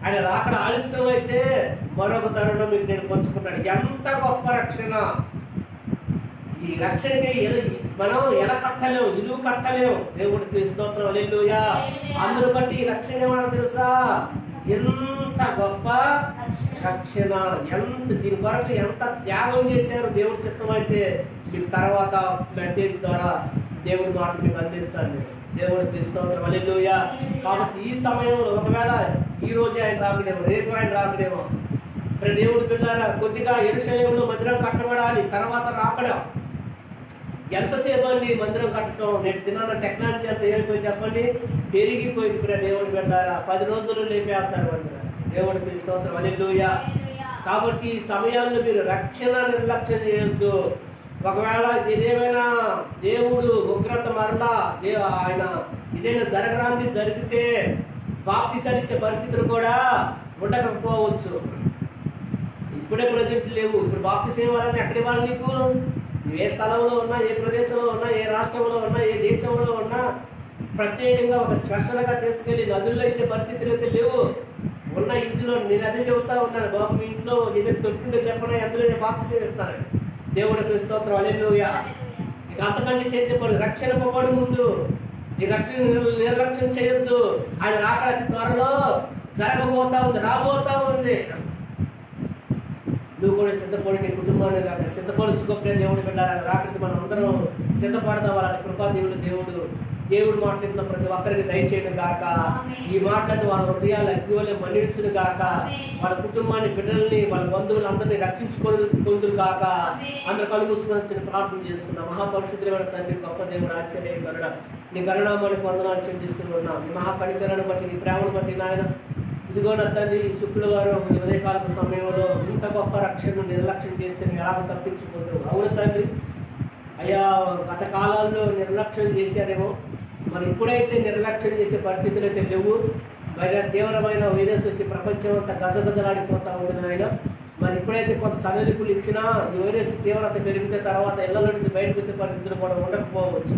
[SPEAKER 1] ఆయన రాకడ ఆలస్యం అయితే మరొక తరుణం మీకు నేను పంచుకుంటాను. ఎంత గొప్ప రక్షణ! ఈ రక్షణకి మనం ఎలా కట్టలేము, ఇల్లు కట్టలేము. దేవుడికి స్తోత్రం, హల్లెలూయా. అందరూ బట్టి ఈ రక్షణ ఏమన్నా తెలుసా? ఎంత గొప్ప రక్షణ, ఎంత దీని కొరకు ఎంత త్యాగం చేశారు. దేవుడి చిత్తం అయితే మీకు తర్వాత మెసేజ్ ద్వారా దేవుడి మాట మీకు అందిస్తాను. దేవుడికి స్తోత్రం, హల్లెలూయా. కాబట్టి ఈ సమయంలో ఒకవేళ ఈ రోజే ఆయన రాకడేమో, రేపు ఆయన రాకడేమో. మరి దేవుడి బిడ్డలారా, కొద్దిగా యెరూషలేములో మందిరం కట్టబడాలి, తర్వాత రాకడం. ఎంతసేపు అండి మందిరం కట్టడం? నేటి దినాన టెక్నాలజీ అంతా ఏమైపోయి చెప్పండి, పెరిగిపోయింది. ఇప్పుడు దేవుడి బిడ్డలారా 10 రోజులు లేపేస్తారు మందిరం. దేవుడికి స్తోత్రం, హల్లెలూయా. కాబట్టి ఈ సమయాల్లో మీరు రక్షణ నిర్లక్ష్యం చేయొద్దు. ఒకవేళ ఇదేమైనా దేవుడు ఉగ్రత మరలా ఆయన ఇదేనా జరగరాంది జరిగితే బాప్తిసాలు ఇచ్చే పరిస్థితులు కూడా ఉండకపోవచ్చు. ఇప్పుడే ప్రజెంట్ లేవు. ఇప్పుడు బాప్తిసం ఇవ్వాలని ఎక్కడ ఇవ్వాలి నీకు? నువ్వు ఏ స్థలంలో ఉన్నా, ఏ ప్రదేశంలో ఉన్నా, ఏ రాష్ట్రంలో ఉన్నా, ఏ దేశంలో ఉన్నా ప్రత్యేకంగా ఒక స్పెషల్గా తీసుకెళ్ళి నదుల్లో ఇచ్చే పరిస్థితులు అయితే లేవు. ఉన్న ఇంట్లో నేను అదే చెబుతా ఉన్నాను, బాబు మీ ఇంట్లో ఏదైతే దొరికిందో చెప్పడం, అందులో నేను బాప్తిసం ఇస్తాను. దేవుడికి స్తోత్రం, హల్లెలూయా. ఇక అంతకంటే చేసే పని రక్షణ పోవడం ముందు ఈ రక్షణ నిర్లక్ష్యం చేయొద్దు. ఆయన రాకడ అతి త్వరలో జరగబోతా ఉంది, రాబోతా ఉంది. నువ్వు కూడా సిద్ధపడి నీ కుటుంబాన్ని సిద్ధపరచుకోకపోతే దేవుడు పెట్టాలని రాకడికి మనం అందరం సిద్ధపడదాం. వాళ్ళని కృపా దేవుడు మాట్లాడిన ప్రతి ఒక్కరికి దయచేయడం గాక. ఈ మాట్లాడిన వాళ్ళ హృదయాలు అగ్నివలే మన్నించును గాక. వాళ్ళ కుటుంబాన్ని, బిడ్డల్ని, వాళ్ళ బంధువులు అందరినీ రక్షించుకోదు గాక. అందరు కళ్ళు మూసుకొని ప్రార్థన చేసుకున్నాం. మహాపరిశుద్ధుడైన తండ్రి, గొప్ప దేవుడు, ఆశ్చర్యకరుడ, నీ కరుణామానికి వందనాలు చెల్లిస్తున్నాం. నీ మహాకనికరను బట్టి, నీ ప్రేమను బట్టి నాయన, ఇదిగో నా తండ్రి, శుక్రవారం ఉదయకాల సమయంలో ఇంత గొప్ప రక్షణను నిర్లక్ష్యం చేస్తే నువ్వు ఎలాగ తప్పించుకుంటావు? అవును తండ్రి, అయ్యా గత కాలాల్లో నిర్లక్ష్యం చేశారేమో, మరి ఇప్పుడైతే నిర్లక్ష్యం చేసే పరిస్థితులు అయితే లేవు. మరి తీవ్రమైన వైరస్ వచ్చి ప్రపంచం అంతా గజగజలాడిపోతా ఉంది నాయన. మరి ఇప్పుడైతే కొంత సడలింపులు ఇచ్చినా ఈ వైరస్ తీవ్రత పెరిగితే తర్వాత ఇళ్ల నుంచి బయటకు వచ్చే పరిస్థితులు కూడా ఉండకపోవచ్చు.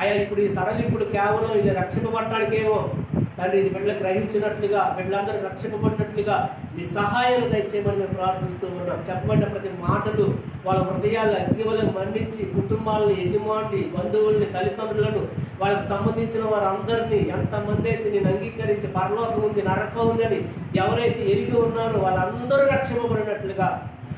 [SPEAKER 1] అయ్యా ఇప్పుడు ఈ సడలింపులు కేవలం ఇది రక్షింపబడటానికేమో తండ్రి, ఇది బిడ్డలకు గ్రహించినట్లుగా, బిడ్డలందరూ రక్షింపబడినట్లుగా నీ సహాయాలు దయచేయమని మేము ప్రార్థిస్తూ ఉన్నాం. చెప్పబడిన ప్రతి మాటలు వాళ్ళ హృదయాలు అగ్నివలె మండించి కుటుంబాలని, యజమాని, బంధువుల్ని, తల్లిదండ్రులను, వాళ్ళకి సంబంధించిన వారందరినీ, ఎంతమంది అయితే నేను అంగీకరించి పరలోకం ఉంది, నరకం ఉందని ఎవరైతే ఎరిగి ఉన్నారో వాళ్ళందరూ రక్షింపబడినట్లుగా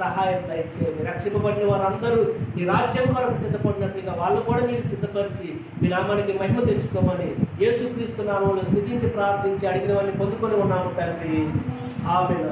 [SPEAKER 1] సహాయం దయచేయండి. రక్షింపబడిన వారందరూ నీ రాజ్యం కొరకు సిద్ధపడినట్లుగా వాళ్ళు కూడా మీరు సిద్ధపరిచి మీ నామానికి మహిమ తెచ్చుకోమని యేసుక్రీస్తు నామములో స్తుతించి ప్రార్థించి అడిగిన వారిని పొందుకొని ఉన్నాము తండ్రి. ఆమేన్.